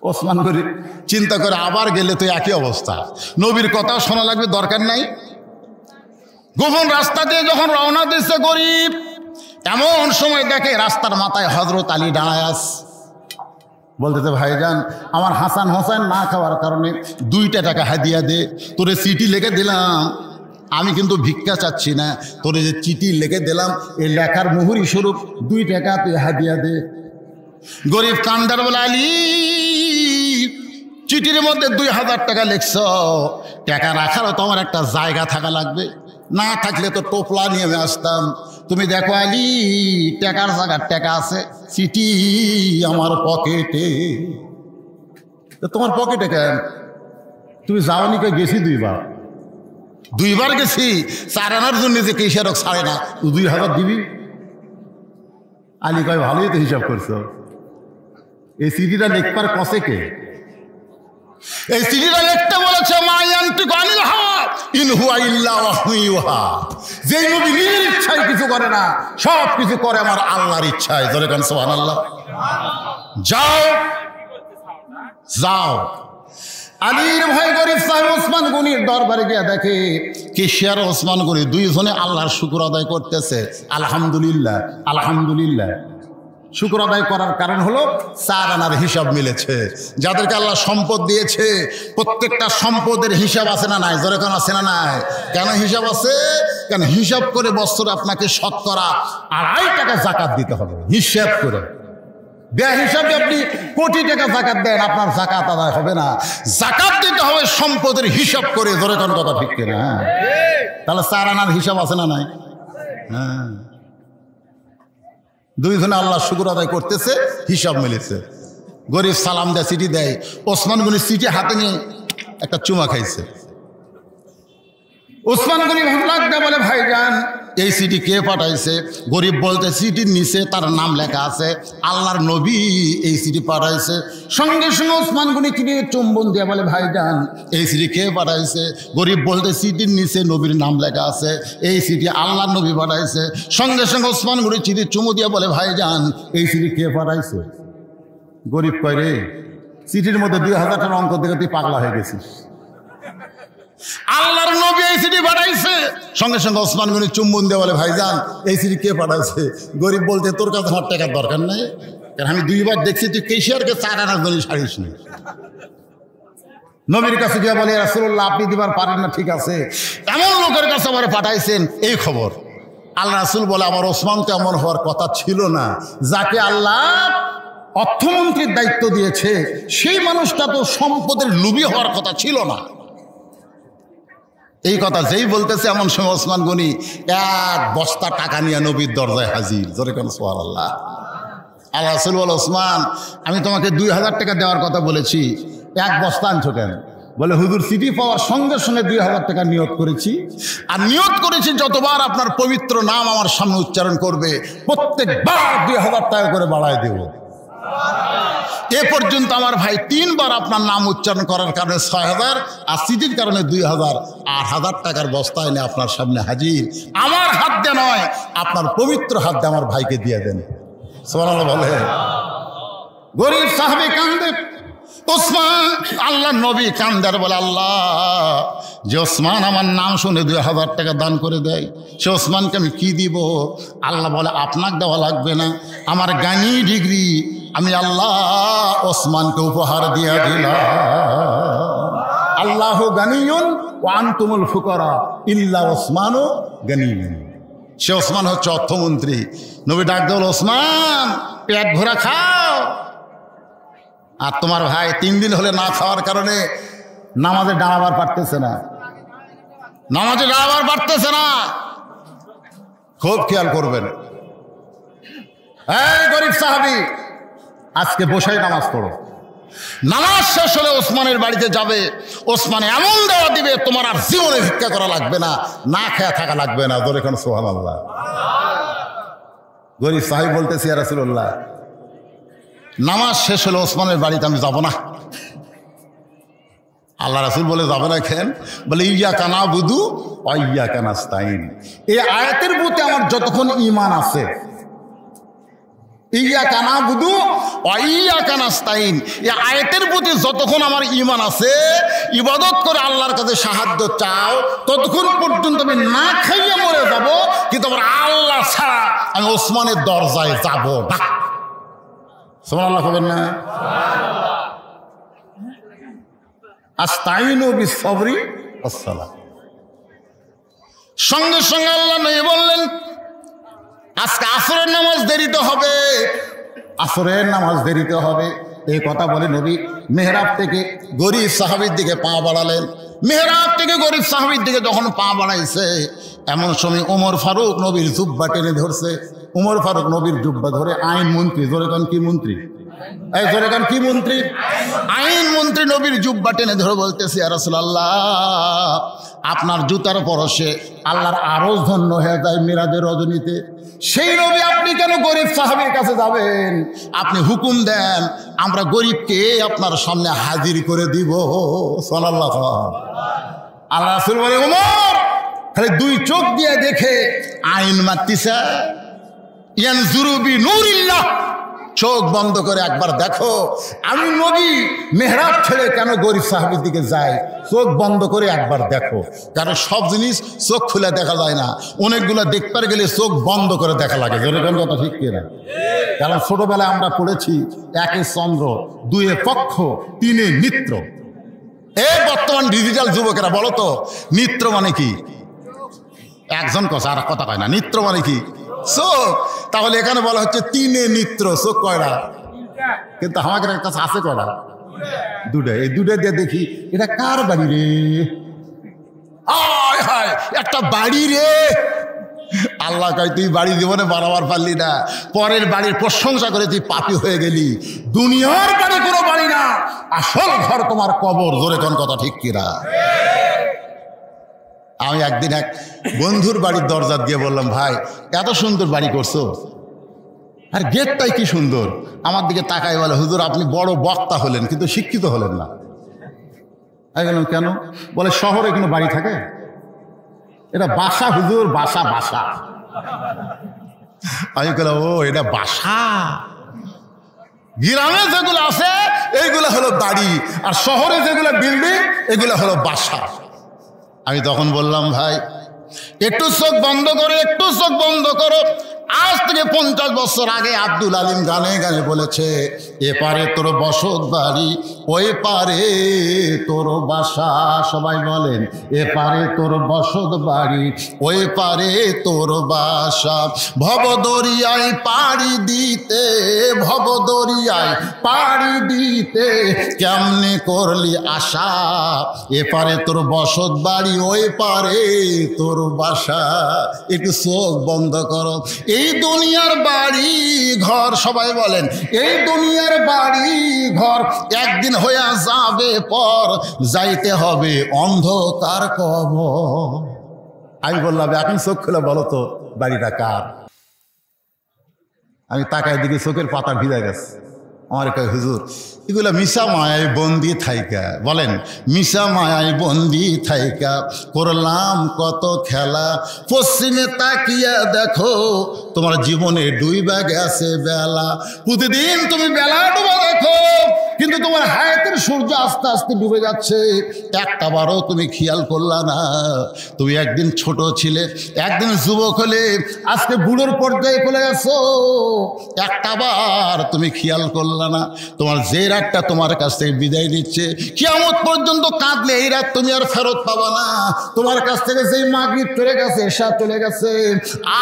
ওসমান গনি চিন্তা করে আবার গেলে তো একই অবস্থা, নবীর কথা শোনা লাগবে, দরকার নাই। গোপন রাস্তা দিয়ে যখন রওনা দিচ্ছে গরিব, এমন সময় দেখে রাস্তার মাথায় হযরত আলী দাঁড়ায় আছে। বলতেছে, ভাইজান আমার হাসান হোসেন না খাওয়ার কারণে 2 টাকা হাদিয়া দে, তোরে চিঠি লিখে দিলাম। আমি কিন্তু ভিক্ষা চাচ্ছি না, তোরে যে চিঠি লিখে দিলাম এই লেখার মুহুরি স্বরূপ 2 টাকা তুই হাদিয়া দে। গরিব কান্দার বলে, আলী চিঠির মধ্যে 2000 টাকা লিখছ, টাকা রাখারও তো আমার একটা জায়গা থাকা লাগবে, না থাকলে তো টোপলা নিয়ে আমি আসতাম। তুমি দেখো আলী, টাকার জায়গার টাকা আছে, চিঠি আমার পকেটে। তোমার পকেটে কেন? তুমি যাওনি কে? গেছি 2 বার গেছি, চারানার জন্য যে কেশারক ছাড়ে না, 2000 দিবি? আলী কয়, ভালোই তো হিসাব করছো। এই চিঠিটা লিখবার কসে কে? এই চিঠিটা লিখতে বলেছে, মা ইয়ান্তিকু আনিল হাওয়া ইন হুয়া ইল্লা ওয়াহয়ুন ইউহা। যে নবী নিজের ইচ্ছায় কিছু করে না, সব কিছু করে আমার আল্লাহর ইচ্ছায়। জোরে কান সুবহানাল্লাহ। যাও যাও। আলীর ভাই গরিব সাহেব ওসমান গনির দরবারে গিয়ে দেখে কেশিয়ার ওসমান গনি 2 জনে আল্লাহর শুকর আদায় করতেছে। আলহামদুলিল্লাহ, আলহামদুলিল্লাহ। শুকর আদায় করার কারণ হলো 4 আনার হিসাব মিলেছে। যাদেরকে আল্লাহ সম্পদ দিয়েছে, প্রত্যেকটা সম্পদের হিসাব আছে না নাই? জোরে কোন আছে না নাই? কেন হিসাব আছে? কেন হিসাব করে বছরে আপনাকে শতকরা 2.5 টাকা যাকাত দিতে হবে, হিসাব করে। হিসাবে আপনি কোটি টাকা যাকাত দেন, আপনার যাকাত আদায় হবে না। যাকাত দিতে হবে সম্পদের হিসাব করে। জোরে কোন কথা ঠিক কিনা? তাহলে 4 আনার হিসাব আছে না নাই? হ্যাঁ, 2 জনে আল্লাহ শুকর আদায় করতেছে, হিসাব মিলেছে। গরিব সালাম দেয়, চিঠি দেয়। ওসমান গনি চিঠি হাতে নিয়ে একটা চুমা খাইছে। ওসমান গনি ভাবলাগদা বলে, ভাইজান এই চিঠি কে পাঠাইছে? গরিব বলতে, চিঠির নিচে তার নাম লেখা আছে, আল্লাহর নবী এই চিঠি পাঠাইছে। সঙ্গে সঙ্গে ওসমান গনি চিঠি চুম্বন দিয়ে বলে, ভাইজান এই চিঠি কে পাঠাইছে? গরিব বলতে, চিঠির নিচে নবীর নাম লেখা আছে, এই চিঠি আল্লাহর নবী পাঠাইছে। সঙ্গে সঙ্গে ওসমান গনি চিঠি চুমু দিয়ে বলে, ভাইজান এই চিঠি কে পাঠাইছে? গরিব কয়, রে চিঠির মধ্যে 2000 টাকার অঙ্ক দেখে তুই পাগলা হয়ে গেছিস। আল্লাহর নবী এই চিঠি পাঠাইছে। সঙ্গে সঙ্গে ওসমান গনি চুম্বন দিয়ে বলে, ভাইজান এই চিঠি কে পাঠাইছে? গরিব বলতে, তোর কাছে আমার টাকার দরকার নেই, কারণ আমি 2 বার দেখছি তুই কেশিয়ারকে 4 আনার জন্য ছাড়িস নি। নবীর কাছে গিয়ে বলে, রাসূলুল্লাহ আপনি দিবার পারেন না, ঠিক আছে, এমন লোকের কাছে আমার পাঠাইছেন এই খবর। আল্লাহ রাসূল বলে, আমার ওসমান তো এমন হওয়ার কথা ছিল না। যাকে আল্লাহ অর্থমন্ত্রীর দায়িত্ব দিয়েছে সেই মানুষটা তো সম্পদের লোভী হওয়ার কথা ছিল না। এই কথা যেই বলতেছে, এমন সময় ওসমান গনি 1 বস্তা টাকা নিয়ে নবীর দরজায় হাজির। জোরে কোন সুবহানাল্লাহ। আল্লাহ রাসূল বলে, ওসমান আমি তোমাকে 2000 টাকা দেওয়ার কথা বলেছি, 1 বস্তা আনছো কেন? বলে, হুজুর চিঠি পাওয়ার সঙ্গে সঙ্গে 2000 টাকা নিয়ত করেছি, আর নিয়ত করেছি যতবার আপনার পবিত্র নাম আমার সামনে উচ্চারণ করবে প্রত্যেকবার 2000 টাকা করে বাড়ায় দেব। এ পর্যন্ত আমার ভাই 3 বার আপনার নাম উচ্চারণ করার কারণে 6000 আর স্মৃতির কারণে 2000 8,000 টাকার বস্তা এনে আপনার সামনে হাজির। আমার হাত দিয়ে নয়, আপনার পবিত্র হাত দিয়ে আমার ভাইকে দিয়ে দেন। সুবহানাল্লাহ বলে। গরিব সাহাবী কান্দে, ওসমান আল্লাহ নবী কান্দার বলে, আল্লাহ যে ওসমান আমার নাম শুনে 2000 টাকা দান করে দেয়, সে ওসমানকে আমি কি দিব? আল্লাহ বলে, আপনাকে দেওয়া লাগবে না, আমার গানি ডিগ্রি আমি আল্লাহ ওসমানকে উপহার দিয়ে দিলাম। আল্লাহু গানিয়ুন ওয়া আনতুমুল ফুকারা ইল্লা ওসমানু গানিয়ুন। সে ওসমান হচ্ছে অর্থমন্ত্রী। নবী ডাক দেল, ওসমান পেট ভরা খাও। আর তোমার ভাই 3 দিন হলে না খাওয়ার কারণে নামাজে দাঁড়াবার পারতেছে না, খুব খেয়াল করবেন। এই গরিব সাহাবী, আজকে বসেই নামাজ পড়ো। নামাজ শেষ হলে ওসমানের বাড়িতে যাবে, ওসমান এমন দেওয়া দিবে তোমার আর জীবনে ভিক্ষা করা লাগবে না, না খেয়ে থাকা লাগবে না। ধরে কোন সুবহানাল্লাহ। গরিব সাহাবী বলতেছি, ইয়া রাসূলুল্লাহ, নামাজ শেষ হলে ওসমানের বাড়িতে আমি যাব না। আল্লাহ রাসূল বলে, যাবে না কেন? বলে, ইয়াকা নাবুদু ওয়া ইয়াকা নাস্তাইন। এই আয়াতের প্রতি আমার যতক্ষণ ঈমান আছে, ইয়াকা নাবুদু ওয়া ইয়াকা নাস্তাইন, এই আয়াতের প্রতি যতক্ষণ আমার ঈমান আছে, ইবাদত করে আল্লাহর কাছে সাহায্য চাও, ততক্ষণ পর্যন্ত আমি না খাইয়ে মরে যাব, কিন্তু আমার আল্লাহ ছাড়া আমি ওসমানের দরজায় যাব না। সুবহানাল্লাহ বলেন না? আস্তাইনু বিস-সাবরি ওয়াস-সালাহ। সঙ্গে সঙ্গে আল্লাহ নবী বললেন, আজকে আসরের নামাজ দেরিতে হবে, আসরের নামাজ দেরিতে হবে। এই কথা বলে নবী মেহরাব থেকে গরিব সাহাবীর দিকে পা বাড়ালেন। মেহরাব থেকে গরিব সাহাবীর দিকে যখন পা বাড়াইছে, এমন সময় ওমর ফারুক নবীর জুব্বা টেনে ধরছে। ওমর ফারুক নবীর জুব্বা ধরে, আইন মন্ত্রী, জোরে কান কি মন্ত্রী? এই জোরে কান কি মন্ত্রী? আইন মন্ত্রী নবীর জুব্বা টেনে ধরে বলতেছে, ইয়া রাসূলুল্লাহ, আপনার জুতার পরশে আল্লাহর আরশ ধন্য হয়ে যায় মিরাজের রজনীতে। সেই নবী আপনি কেন গরিব সাহাবীর কাছে যাবেন? আপনি হুকুম দেন, আমরা গরিবকে আপনার সামনে হাজির করে দিব। সাল্লাল্লাহু আল্লাহ রাসূল বলে, ওমর খালি 2 চোখ দিয়ে দেখে আইন মারতিছে। ইয়ানজুরু বিনুরিল্লাহ, চোখ বন্ধ করে একবার দেখো আমি নবী মেহরাব ছেড়ে কেন গরিব সাহাবীর দিকে যাই, চোখ বন্ধ করে একবার দেখো। কারণ সব জিনিস চোখ খুলে দেখা যায় না, অনেকগুলো দেখতে গেলে চোখ বন্ধ করে দেখা লাগে। যেরকম কথা ঠিক কিনা? কারণ ছোটবেলায় আমরা পড়েছি, 1 চন্দ্র, 2 পক্ষ, 3 মিত্র। এই বর্তমান ডিজিটাল যুবকেরা বলো তো, মিত্র মানে কি? একজন কথা আর কথা কয় না। নিত্র মানে কি? চোখ। তাহলে এখানে বলা হচ্ছে 3 নিত্র, চোখ কয়টা? কিন্তু আমাদের কাছে আছে কয়টা? 2টা। এই 2টা দিয়ে দেখি এটা কার বাড়ি রে? আয় হায়, একটা বাড়ি রে। আল্লাহ কয়, তুই বাড়ি জীবনে বাড়াবার পারলি না, পরের বাড়ির প্রশংসা করে তুই পাপী হয়ে গেলি। দুনিয়ার বাড়ি কোনো বাড়ি না, আসল ঘর তোমার কবর। জোরে কোন কথা ঠিক কিনা? আমি একদিন এক বন্ধুর বাড়ির দরজা দিয়ে বললাম, ভাই এত সুন্দর বাড়ি করছো, আর গেটটাই কি সুন্দর। আমার দিকে তাকাই বলে, হুজুর আপনি বড় বক্তা হলেন কিন্তু শিক্ষিত হলেন না। আমি বললাম, কেন? বলে, শহরে কোনো বাড়ি থাকে? এটা বাসা হুজুর, বাসা বাসা। আমি বললাম, ও এটা বাসা। গ্রামে যেগুলো আছে এইগুলো হলো বাড়ি, আর শহরে যেগুলো বিল্ডিং এগুলো হলো বাসা। আমি তখন বললাম, ভাই একটু চোখ বন্ধ করো, একটু চোখ বন্ধ করো। আজ থেকে 50 বছর আগে আব্দুল আলিম গানে গানে বলেছে, এপারে তোর বসত বাড়ি, ওই পারে তোর বাসা। সবাই বলেন, এপারে তোর বসত বাড়ি, ওই পারে তোর বাসা। ভবদরিয়ায় পাড়ি দিতে, ভবদরিয়ায় পাড়ি দিতে কেমনে করলি আশা, এপারে তোর বসত বাড়ি, ওই পারে তোর বাসা। একটু চোখ বন্ধ করো। এই দুনিয়ার বাড়ি ঘর, সবাই বলেন, এই দুনিয়ার বাড়ি ঘর একদিন হইয়া যাবে পর, যাইতে হবে অন্ধকার কবর। আমি বললাম, এখন চোখ খুলে বলো তো বাড়িটা কার? আমি তাকায় দিকে চোখের পাতা ভিজে গেছে। আমার কয় হুজুর এগুলা মিশা মায়ায় বন্দি থাইকা, বলেন মিশা মায়ায় বন্দি থাইকা করলাম কত খেলা, পশ্চিমে তাকিয়া দেখো তোমার জীবনে ডুইবা গেছে বেলা। প্রতিদিন তুমি বেলা ডুবা দেখো, কিন্তু তোমার হায়াতের সূর্য আস্তে আস্তে ডুবে যাচ্ছে, একটা বারও তুমি খেয়াল করলা না। তুমি একদিন ছোট ছিলে, একদিন যুবক হলে, আজকে বুড়োর পর্যায়ে চলে গেছো, একটা বার তুমি খেয়াল করলা না। তোমার যে রাতটা তোমার কাছ থেকে বিদায় দিচ্ছে, কিয়ামত পর্যন্ত কাঁদলে এই রাত তুমি আর ফেরত পাবা না। তোমার কাছ থেকে যেই মাগরিব চলে গেছে, এশা চলে গেছে,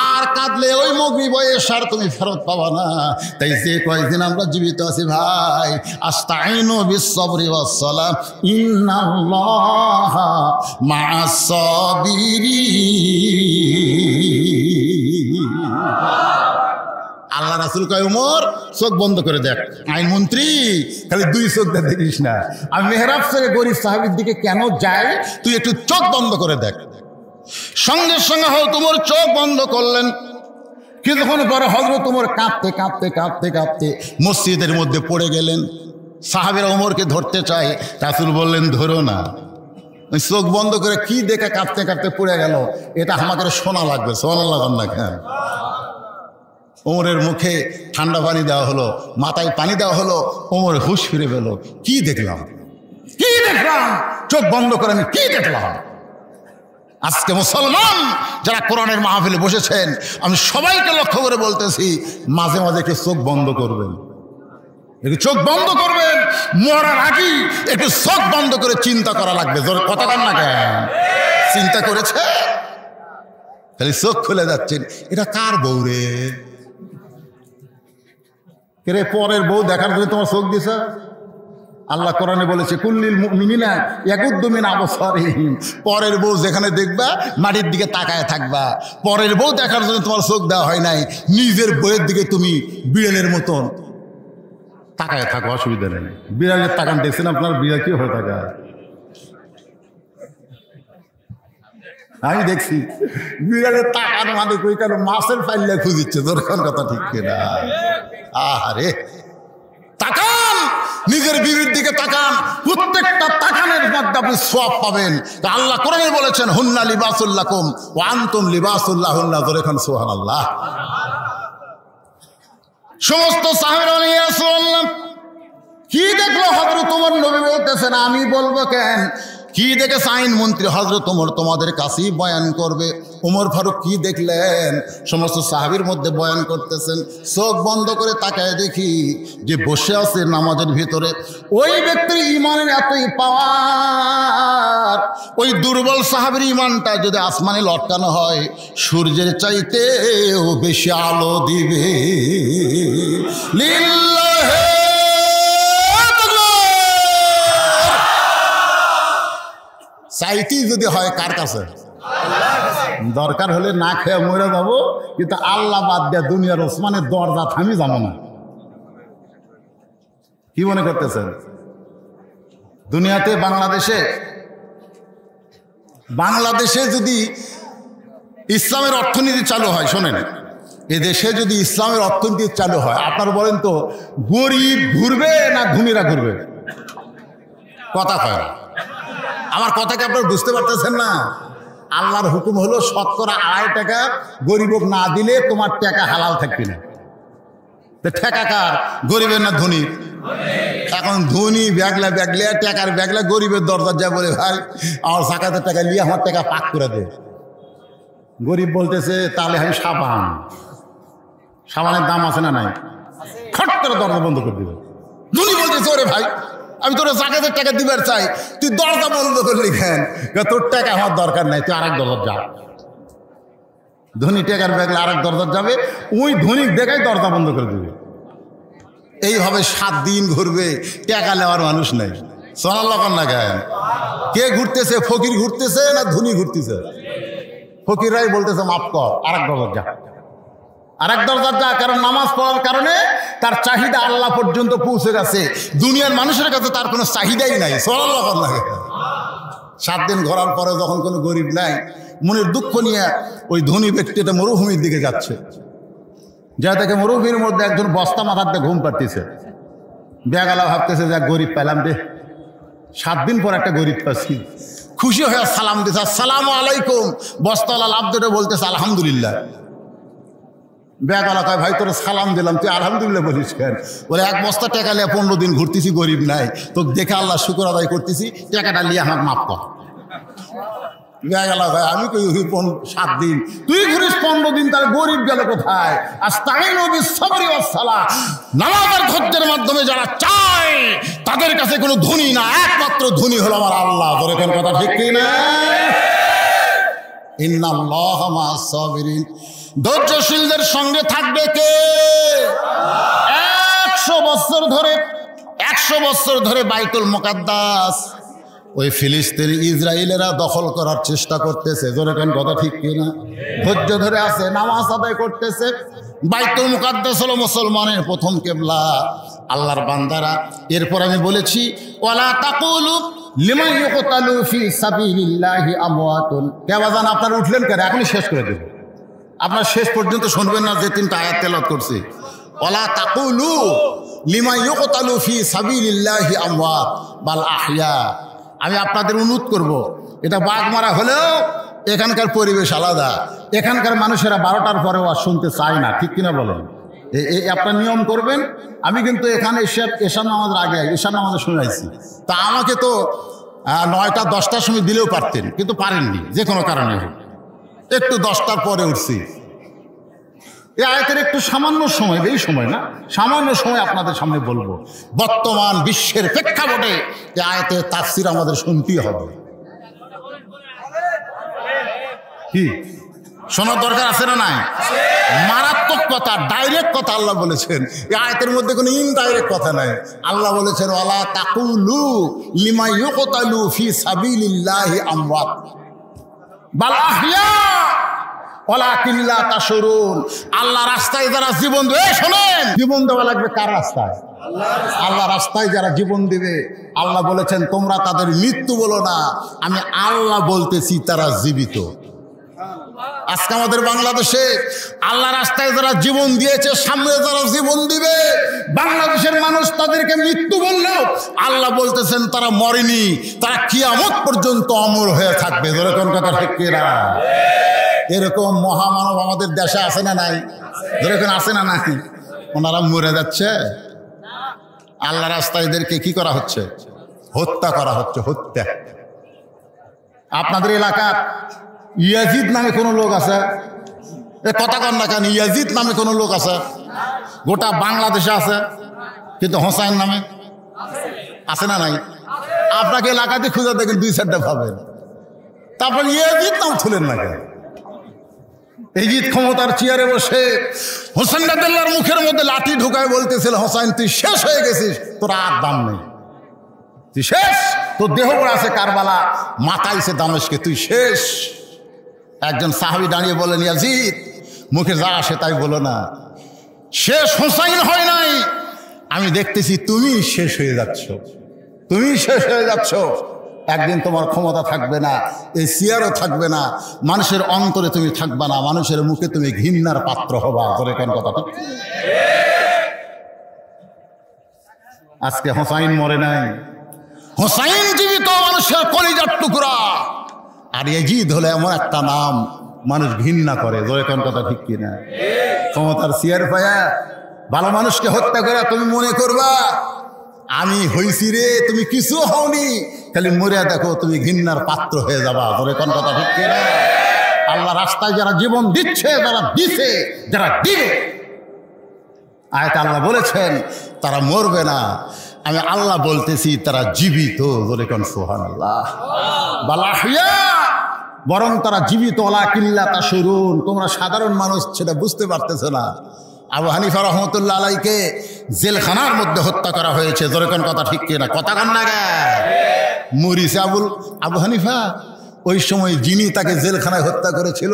আর কাঁদলে ওই মাগরিব ওই এশার তুমি ফেরত পাবা না। তাই যে কয়েকদিন আমরা জীবিত আছি ভাই, আস্তাইনু বিস-সাবরি ওয়াস-সালাহ, ইন্নাল্লাহা মা'আস-সাবিরিন। আল্লাহ রাসূল কয় ওমর চোখ বন্ধ করে দেখ, আইনমন্ত্রী খালি দুই চোখ দেখিস না। আমি মেহরাব ছেড়ে গরিব সাহাবীর দিকে কেন যাই, তুই একটু চোখ বন্ধ করে দেখ। সঙ্গে সঙ্গে তোমার চোখ বন্ধ করলেন। কিছুক্ষণ পরে হযরত ওমর কাঁপতে কাঁপতে কাঁপতে কাঁপতে মসজিদের মধ্যে পড়ে গেলেন। সাহাবীরা ওমরকে ধরতে চায়, রাসূল বললেন ধরো না। চোখ বন্ধ করে কি দেখে কাঁপতে কাঁপতে পড়ে গেল, এটা আমাকে শোনা লাগবে। সুবহানাল্লাহ না কেন? ওমরের মুখে ঠান্ডা পানি দেওয়া হলো, মাথায় পানি দেওয়া হলো, ওমর হুঁশ ফিরে পেল। কি দেখলাম, কি দেখলাম, চোখ বন্ধ করে আমি কি দেখলাম? আজকে মুসলমান যারা কোরআনের মাহফিলে বসেছেন, আমি সবাইকে লক্ষ্য করে বলতেছি, মাঝে মাঝে একটু চোখ বন্ধ করবেন, একটু চোখ বন্ধ করবেন। মরার আগে একটু চোখ বন্ধ করে চিন্তা করা লাগবে। কথা কান না কেন? চিন্তা করেছে, খালি চোখ খুলে যাচ্ছেন, এটা কার বউ রে? রে পরের বউ দেখার জন্য তোমার চোখ দিছে? আল্লাহ কোরআনে বলেছে কুল্লিল মুমিনিনা ইয়াগুদ্দু মিন আবসারিহিম। পরের বউ যেখানে দেখবা মাটির দিকে তাকায় থাকবা। পরের বউ দেখার জন্য তোমার চোখ দেওয়া হয় নাই, নিজের বউয়ের দিকে তুমি বিড়ালের মতন তাকায় থাকো, অসুবিধা নেই। বিড়ালের তাকান দেখছেন আপনার? বিড়াল কি হয়ে থাকা? আমি দেখছি বিড়ালের তাকান মানে কই কেন মাছের ফাইলে খুঁজিচ্ছে, দরকার কথা ঠিক কিনা? আরে তাকান, নিজের বিবির দিকে তাকান, প্রত্যেকটা তাকানের মধ্যে আপনি সওয়াব পাবেন। আল্লাহ কোরআনে বলেছেন হুন্না লিবাসুল লাকুম ওয়া আনতুম লিবাসুল লাহুন্না। যখন সুবহানাল্লাহ। সমস্ত সাহাবীরা নিয়ে রাসূলুল্লাহ কি দেখলো? হযরত ওমর নবী বলতেছেন আমি বলবো কেন? কি দেখেছে আইনমন্ত্রী হযরত ওমর তোমাদের কাছেই বয়ান করবে। ওমর ফারুক কি দেখলেন সমস্ত সাহাবীর মধ্যে বয়ান করতেছেন। চোখ বন্ধ করে তাকায় দেখি যে বসে আছে নামাজের ভিতরে ওই ব্যক্তির ইমানের এতই পাওয়ার, ওই দুর্বল সাহাবীর ইমানটা যদি আসমানে লটকানো হয় সূর্যের চাইতেও বেশি আলো দিবে। লিল্লাহি চাইতেই যদি হয় কার কাছে? দরকার হলে না খেয়ে মরে যাবো, কিন্তু আল্লাহ বাদ দেয়া দুনিয়ার ওসমানের দরজা থামি যাবো না। কি মনে করতেছেন? দুনিয়াতে বাংলাদেশে যদি ইসলামের অর্থনীতি চালু হয়, শোনেন, এদেশে যদি ইসলামের অর্থনীতি চালু হয়, আপনার বলেন তো গরিব ঘুরবে না ধনীরা ঘুরবে? কথা কয় না। আমার কথাকে আপনারা বুঝতে পারতেছেন না? আল্লাহর হুকুম হলো 2.5 টাকা গরিবক না দিলে তোমার টাকা হালাল থাকবে না। ঠেকা কার? গরিবের না ধনী? এখন ধনী ব্যাগলা টাকার ব্যাগলা গরিবের দরজা যা বলে ভাই আমার জাকাতের টাকা নিয়ে আমার টাকা পাক করে দে। গরিব বলতেছে তাহলে আমি সাবানের দাম আছে না নাই? খট করে দরজা বন্ধ করে দিবে। ধনী বলতেছে ওরে ভাই আমি তোর জাকাতের টাকা দিবার চাই, তুই দরজা বন্ধ করলি কেন? তোর টাকা আমার দরকার নাই, তুই আরেক দরজা যা। ধনী টাকার ব্যাগলে আরেক দরজা যাবে, ওই ধনী দেখাই দরজা বন্ধ করে দিবে। এইভাবে 7 দিন ঘুরবে, টাকা নেওয়ার মানুষ নাই। সুবহানাল্লাহ না কেন? কে ঘুরতেছে? ফকির ঘুরতেছে না ধনী ঘুরতেছে? ফকিররাই বলতেছে মাফ কর, আরেক দরজা যা, আরেক দরজা যা। কারণ নামাজ পড়ার কারণে তার চাহিদা আল্লাহ পর্যন্ত পৌঁছে গেছে, দুনিয়ার মানুষের কাছে তার কোনো চাহিদাই নাই। সুবহানাল্লাহ না কেন? 7 দিন ঘোরার পরে যখন কোনো গরিব নাই, মনের দুঃখ নিয়ে ওই ধনী ব্যক্তিটা মরুভূমির দিকে যাচ্ছে, যা দেখে মরুভূমির মধ্যে একজন বস্তা মাথাতে ঘুম পাড়তেছে। বেগালা ভাবতেছে যে গরিব পেলাম রে, 7 দিন পর একটা গরিব পাচ্ছি, খুশি হয়ে সালাম দিছে, আসসালামু আলাইকুম। বস্তাওয়ালা লাভ ধরে বলতেছে আলহামদুলিল্লাহ। বেগালা কয় ভাই তোর সালাম দিলাম, তুই আলহামদুলিল্লাহ বলিস কেন? বলে 1 বস্তা টাকা নিয়ে 15 দিন ঘুরতেছি, গরিব নাই, তো দেখে আল্লাহ শুকর আদায় করতেছি, টাকাটা নিয়ে আমার মাফ কর। বেগালা ভাই আমি কই 7 দিন, তুই ঘুরিস 15 দিন, তার গরিব গেল কোথায়? আস্তাইনু বিস-সাবরি ওয়াস-সালাহ, নামাজ আর ধৈর্যের মাধ্যমে যারা চায় তাদের কাছে কোনো ধনী না, একমাত্র ধনী হলো আমার আল্লাহ। ধরে কোন কথা ঠিক কি না? ইন্নাল্লাহা মা'আস-সাবিরিন, ধৈর্যশীলদের সঙ্গে থাকবে কে? 100 বছর ধরে বাইতুল মুকাদ্দাস ওই ফিলিস্তিন ইসরায়েলেরা দখল করার চেষ্টা করতেছে। যেরকম কথা ঠিক কিনা? ধৈর্য ধরে আছে, নামাজ আদায় করতেছে। বাইতুল মুকাদ্দাস হলো মুসলমানের প্রথম কিবলা, আল্লাহর বান্দারা। এরপর আমি বলেছি ওয়ালা তাকুলু লিমান ইউকতালু ফি সাবিলিল্লাহি আমওয়াতুন। কে বাজান আপনারা উঠলেন কেন? এখনই শেষ করে দেব, আপনার শেষ পর্যন্ত শুনবেন না যে 3টা আয়াত তেলাওয়াত করছি। ওয়ালা তাকুলু লিমান ইউকতালু ফি সাবিলিল্লাহি আমওয়াত বাল আহইয়া। আমি আপনাদের অনুরোধ করব, এটা বাগমারা হলেও এখানকার পরিবেশ আলাদা, এখানকার মানুষেরা 12টার পরেও আর শুনতে চায় না, ঠিক কিনা বলেন? এই আপনার নিয়ম করবেন। আমি কিন্তু এখানে এশার নামাজের আগে এশার নামাজে শুনাইছি, তা আমাকে তো 9টা 10টার সময় দিলেও পারতেন, কিন্তু পারেননি, যে কোনো কারণে একটু 10টার পরে উঠছি। এই আয়াতের একটু সামান্য সময়, এই সময় না, সামান্য সময় আপনাদের সামনে বলবো। বর্তমান বিশ্বের প্রেক্ষাপটে এই আয়াতের তাফসীর আমাদের শুনতেই হবে। কি শোনার দরকার আছে না নাই? মারাত্মক কথা, ডাইরেক্ট কথা আল্লাহ বলেছেন। এই আয়াতের মধ্যে কোনো ইনডাইরেক্ট কথা নাই। আল্লাহ বলেছেন ওয়ালা তাকুলু লিমা ইউকতালু ফি সাবিলিল্লাহি আমওয়াত বাল আহইয়া ওয়ালাকিন লা তাশউরুন। আল্লাহ রাস্তায় যারা জীবন দেবে, শোনেন, জীবন দেওয়া লাগবে কার রাস্তায়? আল্লাহ রাস্তায় যারা জীবন দিবে, আল্লাহ বলেছেন তোমরা তাদের মৃত্যু বলো না, আমি আল্লাহ বলতেছি তারা জীবিত। আজকে আমাদের বাংলাদেশে আল্লাহ রাস্তায় যারা জীবন দিয়েছে, সামনে যারা জীবন দিবে, বাংলাদেশের মানুষ তাদেরকে মৃত্যু বললেও আল্লাহ বলতেছেন তারা মরেনি, তারা কিয়ামত পর্যন্ত অমর হয়ে থাকবে। যেরকম কথা ঠিক কিনা? এরকম মহামানব আমাদের দেশে আছে না নাই? যেরকম আছে না নাই? ওনারা মরে যাচ্ছে, আল্লাহ রাস্তায় এদেরকে কি করা হচ্ছে? হত্যা করা হচ্ছে, হত্যা। আপনাদের এলাকার ইয়াজিদ নামে কোনো লোক আছে? এ কথা কন না কেন? ইয়াজিদ নামে কোনো লোক আছে? গোটা বাংলাদেশে আছে, কিন্তু হোসাইন নামে আছে না নাই? আপনাকে এলাকাতে খুঁজে দেখেন 2-4টা পাবেন। তারপর ইয়াজিদ নাম তুলেন না কেন? ইয়াজিদ ক্ষমতার চেয়ারে বসে হোসেন রাদিয়াল্লাহর মুখের মধ্যে লাঠি ঢুকায় বলতেছিল, হোসাইন তুই শেষ হয়ে গেছিস, তোর আর দাম নেই, তুই শেষ, তোর দেহ পড়ে আছে কারবালা, মাথাইছে দামেশকে, তুই শেষ। একজন সাহাবী দাঁড়িয়ে বলেন, ইয়াজিদ মুখে যা আসে তাই বলো না, শেষ হোসাইন হয় নাই, আমি দেখতেছি তুমি শেষ হয়ে যাচ্ছ, তুমি শেষ হয়ে যাচ্ছ। একদিন তোমার ক্ষমতা থাকবে না, এই চেয়ারও থাকবে না, মানুষের অন্তরে তুমি থাকবে না, মানুষের মুখে তুমি ঘৃণার পাত্র হবা। তোর কোন কথা ঠিক? আজকে হোসাইন মরে নাই, হোসাইন জীবিত, মানুষের কলিজার টুকরা। আর ইয়াজিদ হলো এমন একটা নাম মানুষ ঘৃণা করে। কোন কথা ঠিক কিনা? ক্ষমতার চেয়ার পায়া ভালো মানুষকে হত্যা করে তুমি মনে করবা আমি হইছি রে, তুমি কিছু হওনি, খালি মরে দেখো তুমি ঘৃণার পাত্র হয়ে যাবা। কোন কথা ঠিক কিনা? আল্লাহ রাস্তায় যারা জীবন দিচ্ছে, যারা দিছে, যারা দিবে, আয়াতে আল্লাহ বলেছেন তারা মরবে না, আমি আল্লাহ বলতেছি তারা জীবিত। বলে কোন সুবহানাল্লাহ। বালাহিয়া, বরং তারা জীবিত। ওয়ালাকিন লা তাশউরুন, তোমরা সাধারণ মানুষ সেটা বুঝতে পারতেছো না। আবু হানিফা রহমতুল্লাহ আলাইকে জেলখানার মধ্যে হত্যা করা হয়েছে। জোরে কোন কথা ঠিক কিনা? কথা কান না গে মরিছে আবু হানিফা। ওই সময় যিনি তাকে জেলখানায় হত্যা করেছিল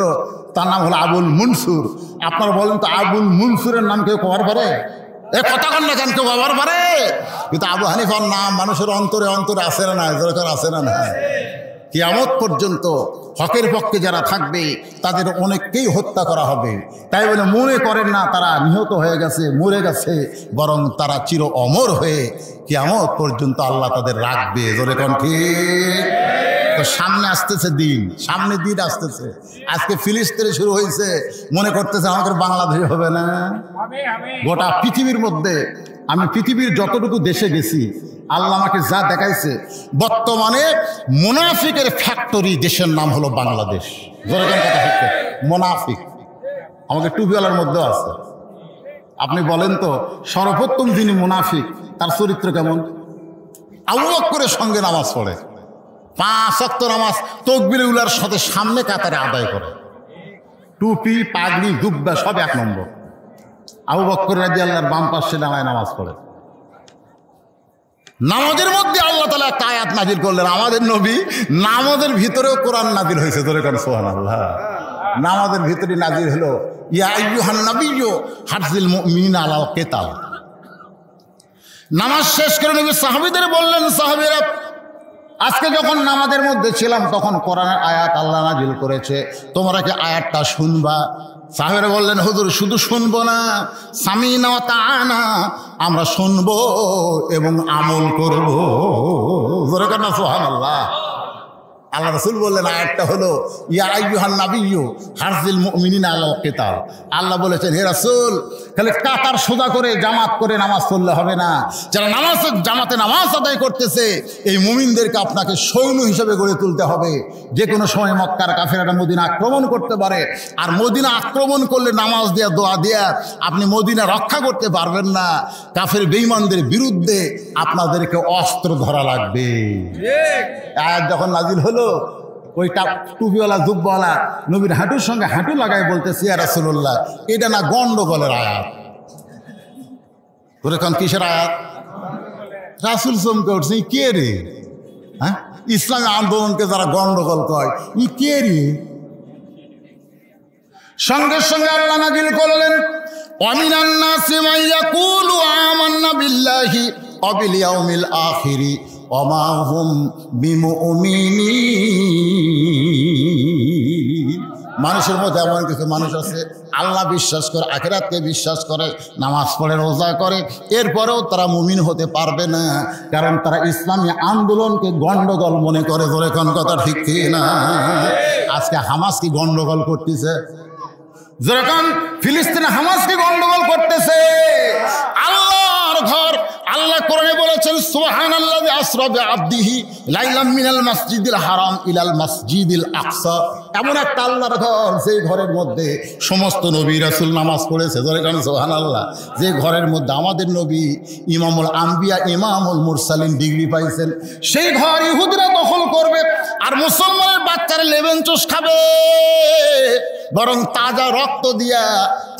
তার নাম হলো আবুল মনসুর। আপনারা বলেন তো আবুল মনসুরের নাম কেউ কবার পারে? এ কথা কন না কেন? কেউ কবার পারে? কিন্তু আবু হানিফার নাম মানুষের অন্তরে অন্তরে আসে না, নাই? জোরে আছে না? নাই? কিয়ামত পর্যন্ত হকের পক্ষে যারা থাকবে তাদের অনেককেই হত্যা করা হবে। তাই বলে মনে করেন না তারা নিহত হয়ে গেছে, মরে গেছে, বরং তারা চির অমর হয়ে কিয়ামত পর্যন্ত আল্লাহ তাদের রাখবে। জোরে কোন ঠিক? তো সামনে আসতেছে দিন, সামনে দিন আসতেছে। আজকে ফিলিস্তিনে শুরু হয়েছে, মনে করতেছে আমাদের বাংলাদেশে হবে না। গোটা পৃথিবীর মধ্যে আমি পৃথিবীর যতটুকু দেশে গেছি আল্লাহ আমাকে যা দেখাইছে, বর্তমানে মুনাফিকের ফ্যাক্টরি দেশের নাম হলো বাংলাদেশ। মুনাফিক আমাকে টুপিওয়ালার মধ্যেও আছে। আপনি বলেন তো সর্বোত্তম যিনি মুনাফিক তার চরিত্র কেমন? আবু বকরের সঙ্গে নামাজ পড়ে, 5 ওয়াক্ত নামাজ তাকবীরে উলার সাথে সামনে কাতারে আদায় করে, টুপি পাগড়ি জুব্বা সব 1 নম্বর। আবু বকর রাদিয়াল্লাহু বাম পাশে দাঁড়ায় নামাজ পড়ে। নামাজের মধ্যে আল্লাহ তাআলা একটা আয়াত নাযিল করলেন, আমাদের নবী নামাজের ভিতরেও কোরআন নাযিল হয়েছে। ধরে কেন সুবহানাল্লাহ। নামাজের ভিতরে নাযিল হলো ইয়া আইয়ুহান নাবিয়্যু হারজিল মুমিনিনা আলাল কিতাল। নামাজ শেষ করে নবী সাহাবীদের বললেন, সাহাবীরা আজকে যখন নামাজের মধ্যে ছিলাম তখন কোরআনের আয়াত আল্লাহ নাযিল করেছে, তোমরা কি আয়াতটা শুনবা? সাহাবীরা বললেন, হুজুর শুধু শুনবো না, সামিনা ওয়া তাআনা, আমরা শুনবো এবং আমল করব। জোরে কেন সুবহানাল্লাহ। আল্লাহ রাসূল বললেন আয়াতটা হলো ইয়া আইয়ুহান নাবিয়্যু হারজিল মুমিনিনা আলাল কিতাল। আল্লাহ বলেছেন, হে রাসূল খালি কাতার সোজা করে জামাত করে নামাজ পড়লে হবে না, যারা জামাতে নামাজ আদায় করতেছে এই মুমিনদেরকে আপনাকে সৈন্য হিসেবে গড়ে তুলতে হবে। যে কোনো সময় মক্কার কাফেররা মদিনা আক্রমণ করতে পারে, আর মদিনা আক্রমণ করলে নামাজ দিয়া দোয়া দিয়া আপনি মদিনা রক্ষা করতে পারবেন না। কাফের বেঈমানদের বিরুদ্ধে আপনাদেরকে অস্ত্র ধরা লাগবে। আয়াত যখন নাযিল হলো ওই টুপিওয়ালা জুব্বাওয়ালা নবীর হাঁটুর সঙ্গে হাঁটু লাগায় বলতেছে, ইয়া রাসূলুল্লাহ এটা না গন্ডগোলের আয়াত। তোর এখন কিসের আয়াত? রাসূল চমকে উঠছে, কে রে? হ্যাঁ, ইসলামী আন্দোলনকে যারা গন্ডগোল কয় ই কে রে? সঙ্গে সঙ্গে আল্লাহ নাযিল করলেন ওয়ামিনান নাসি মান ইয়াকুলু আমান্না বিল্লাহি ওয়া বিল ইয়াউমিল আখিরি ওয়া মা হুম বিমুমিনিন। মানুষের মধ্যে এমন কিছু মানুষ আছে আল্লাহ বিশ্বাস করে, আখিরাতকে বিশ্বাস করে, নামাজ পড়ে, রোজা করে, এরপরেও তারা মুমিন হতে পারবে না, কারণ তারা ইসলামী আন্দোলনকে গন্ডগোল মনে করে। ধরে কোন কথা ঠিক না? আজকে হামাস কি গন্ডগোল করতেছে? যেরকম ফিলিস্তিনে হামাস কি গন্ডগোল করতেছে? আল্লাহর ঘর, আল্লাহ কোরআনে বলেছেন সুবহানাল্লাযী আসরা বিআবদিহি লাইলাম মিনাল মাসজিদিল হারাম ইলাল মাসজিদিল আকসা। এমন একটা আল্লাহর ঘর সেই ঘরের মধ্যে সমস্ত নবী রাসূল নামাজ পড়েছে। ধরে কেন সুবহানাল্লাহ। যে ঘরের মধ্যে আমাদের নবী ইমামুল আম্বিয়া ইমামুল মুরসালিন ডিগ্রি পাইছেন, সেই ঘর ইহুদিরা দখল করবে আর মুসলমানের বাচ্চারা লেবেন চোষ খাবে, বরং তাজা রক্ত দিয়া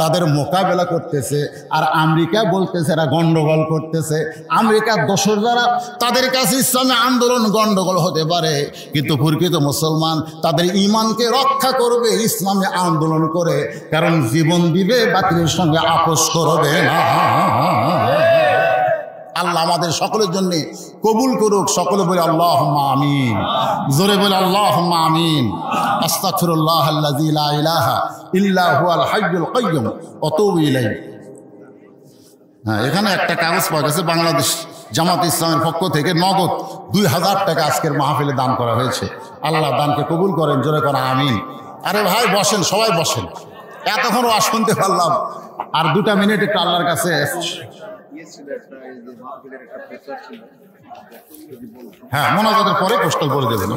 তাদের মোকাবেলা করতেছে। আর আমেরিকা বলতেছে এরা গন্ডগোল করতেছে। আমেরিকার দোসর যারা, তাদের কাছে ইসলামী আন্দোলন গন্ডগোল হতে পারে, কিন্তু প্রকৃত মুসলমান তাদের ঈমানকে রক্ষা করবে ইসলামী আন্দোলন করে, কারণ জীবন দিবে, বাতিলের সঙ্গে আপোষ করবে না। আল্লাহ আমাদের সকলের জন্য কবুল করুক। সকলে বলে আল্লাহুম্মা আমিন। জোরে বলে আল্লাহুম্মা আমিন। আস্তাগফিরুল্লাহাল্লাযী লা ইলাহা ইল্লা হুয়াল হাইয়ুল কাইয়্যুম ওয়া তুবু ইলাইহি। হ্যাঁ, এখানে একটা কাগজ পাওয়া গেছে, বাংলাদেশ জামাত ইসলামের পক্ষ থেকে নগদ 2000 টাকা আজকের মাহফিলে দান করা হয়েছে। আল্লাহ দানকে কবুল করেন। জোরে করেন আমিন। আরে ভাই বসেন, সবাই বসেন। এতক্ষণ ওয়াজ শুনতে পারলাম, আর 2 মিনিট একটু আল্লাহর কাছে। হ্যাঁ, মোনাজাতের পরে পোস্টাল বলে দেবেন,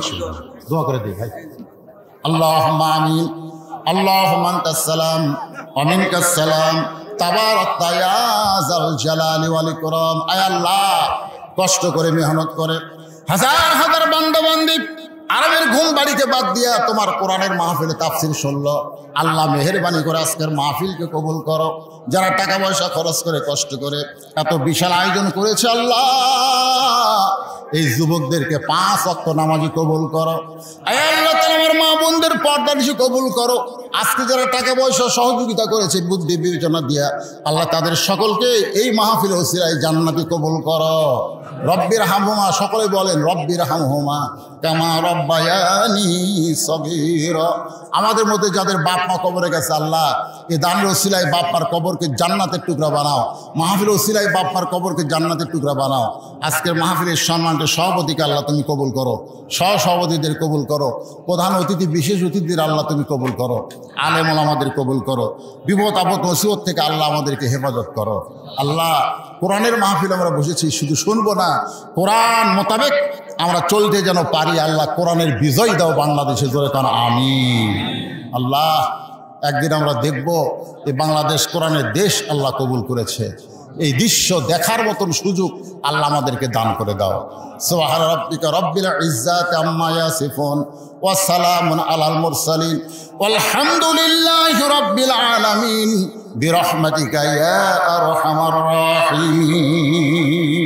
দোয়া করে দিই ভাই। আল্লাহুম্মা আমিন। আল্লাহুম্মা আনতাস সালাম ওয়া মিনকাস সালাম তাবারাকতা ইয়া যাল জালালি ওয়াল ইকরাম। আয় আল্লাহ, কষ্ট করে মেহনত করে হাজার হাজার বান্দা বান্দি আরামের ঘুম বাড়িতে বাদ দিয়া তোমার কোরআনের মাহফিলে তাফসীর শুনলো। আল্লাহ মেহেরবানি করে আজকের মাহফিলকে কবুল করো। যারা টাকা পয়সা খরচ করে কষ্ট করে এত বিশাল আয়োজন করেছে, আল্লাহ এই যুবকদেরকে 5 ওয়াক্ত নামাজি কবুল করো। আল্লাহ তাআলা আমার মা বোনদের পর্দা নিশি কবুল করো। আজকে যারা টাকা পয়সা সহযোগিতা করেছে বুদ্ধি বিবেচনা দিয়া, আল্লাহ তাদের সকলকে এই মাহফিল ওসিলায় জান্নাতে কবুল করো। রব্বির হামহুমা, সকলে বলেন রব্বির হামহুমা কামা রব্বায়ানি সগীরা। আমাদের মধ্যে যাদের বাপ মা কবরে গেছে, আল্লাহ এই দানের ওসিলায় বাপ মার কবরকে জান্নাতের টুকরা বানাও। মাহফিল ওসিলায় বাপ মার কবরকে জান্নাতের টুকরা বানাও। আজকের মাহফিলের সম্মানটা সভাপতিকে আল্লাহ তুমি কবুল করো, সহসভাপতিদের কবুল করো, প্রধান অতিথি বিশেষ অতিথিদের আল্লাহ তুমি কবুল করো, আলেম ওলামাদের কবুল করো, বিপদ আপদ মুসিবত থেকে আল্লাহ আমাদেরকে হেফাজত করো। আল্লাহ কোরআনের মাহফিল আমরা বসেছি, শুধু শুনবো না, কোরআন মোতাবেক আমরা চলতে যেন পারি। আল্লাহ কোরআনের বিজয় দাও বাংলাদেশে, জোরে কান আমিন। আল্লাহ একদিন আমরা দেখব এই বাংলাদেশ কোরআনের দেশ আল্লাহ কবুল করেছে। এই দৃশ্য দেখার মতন সুযোগ আল্লাহ আমাদেরকে দান করে দাও। সুবহান রাব্বিকা রব্বিল ইজ্জাতি আম্মা ইয়াসিফুন ওয়া সালামুন আলাল মুরসালিন ওয়ালহামদুলিল্লাহি রাব্বিল আলামিন বিরহমাতিকা ইয়া আরহামার রাহিমিন।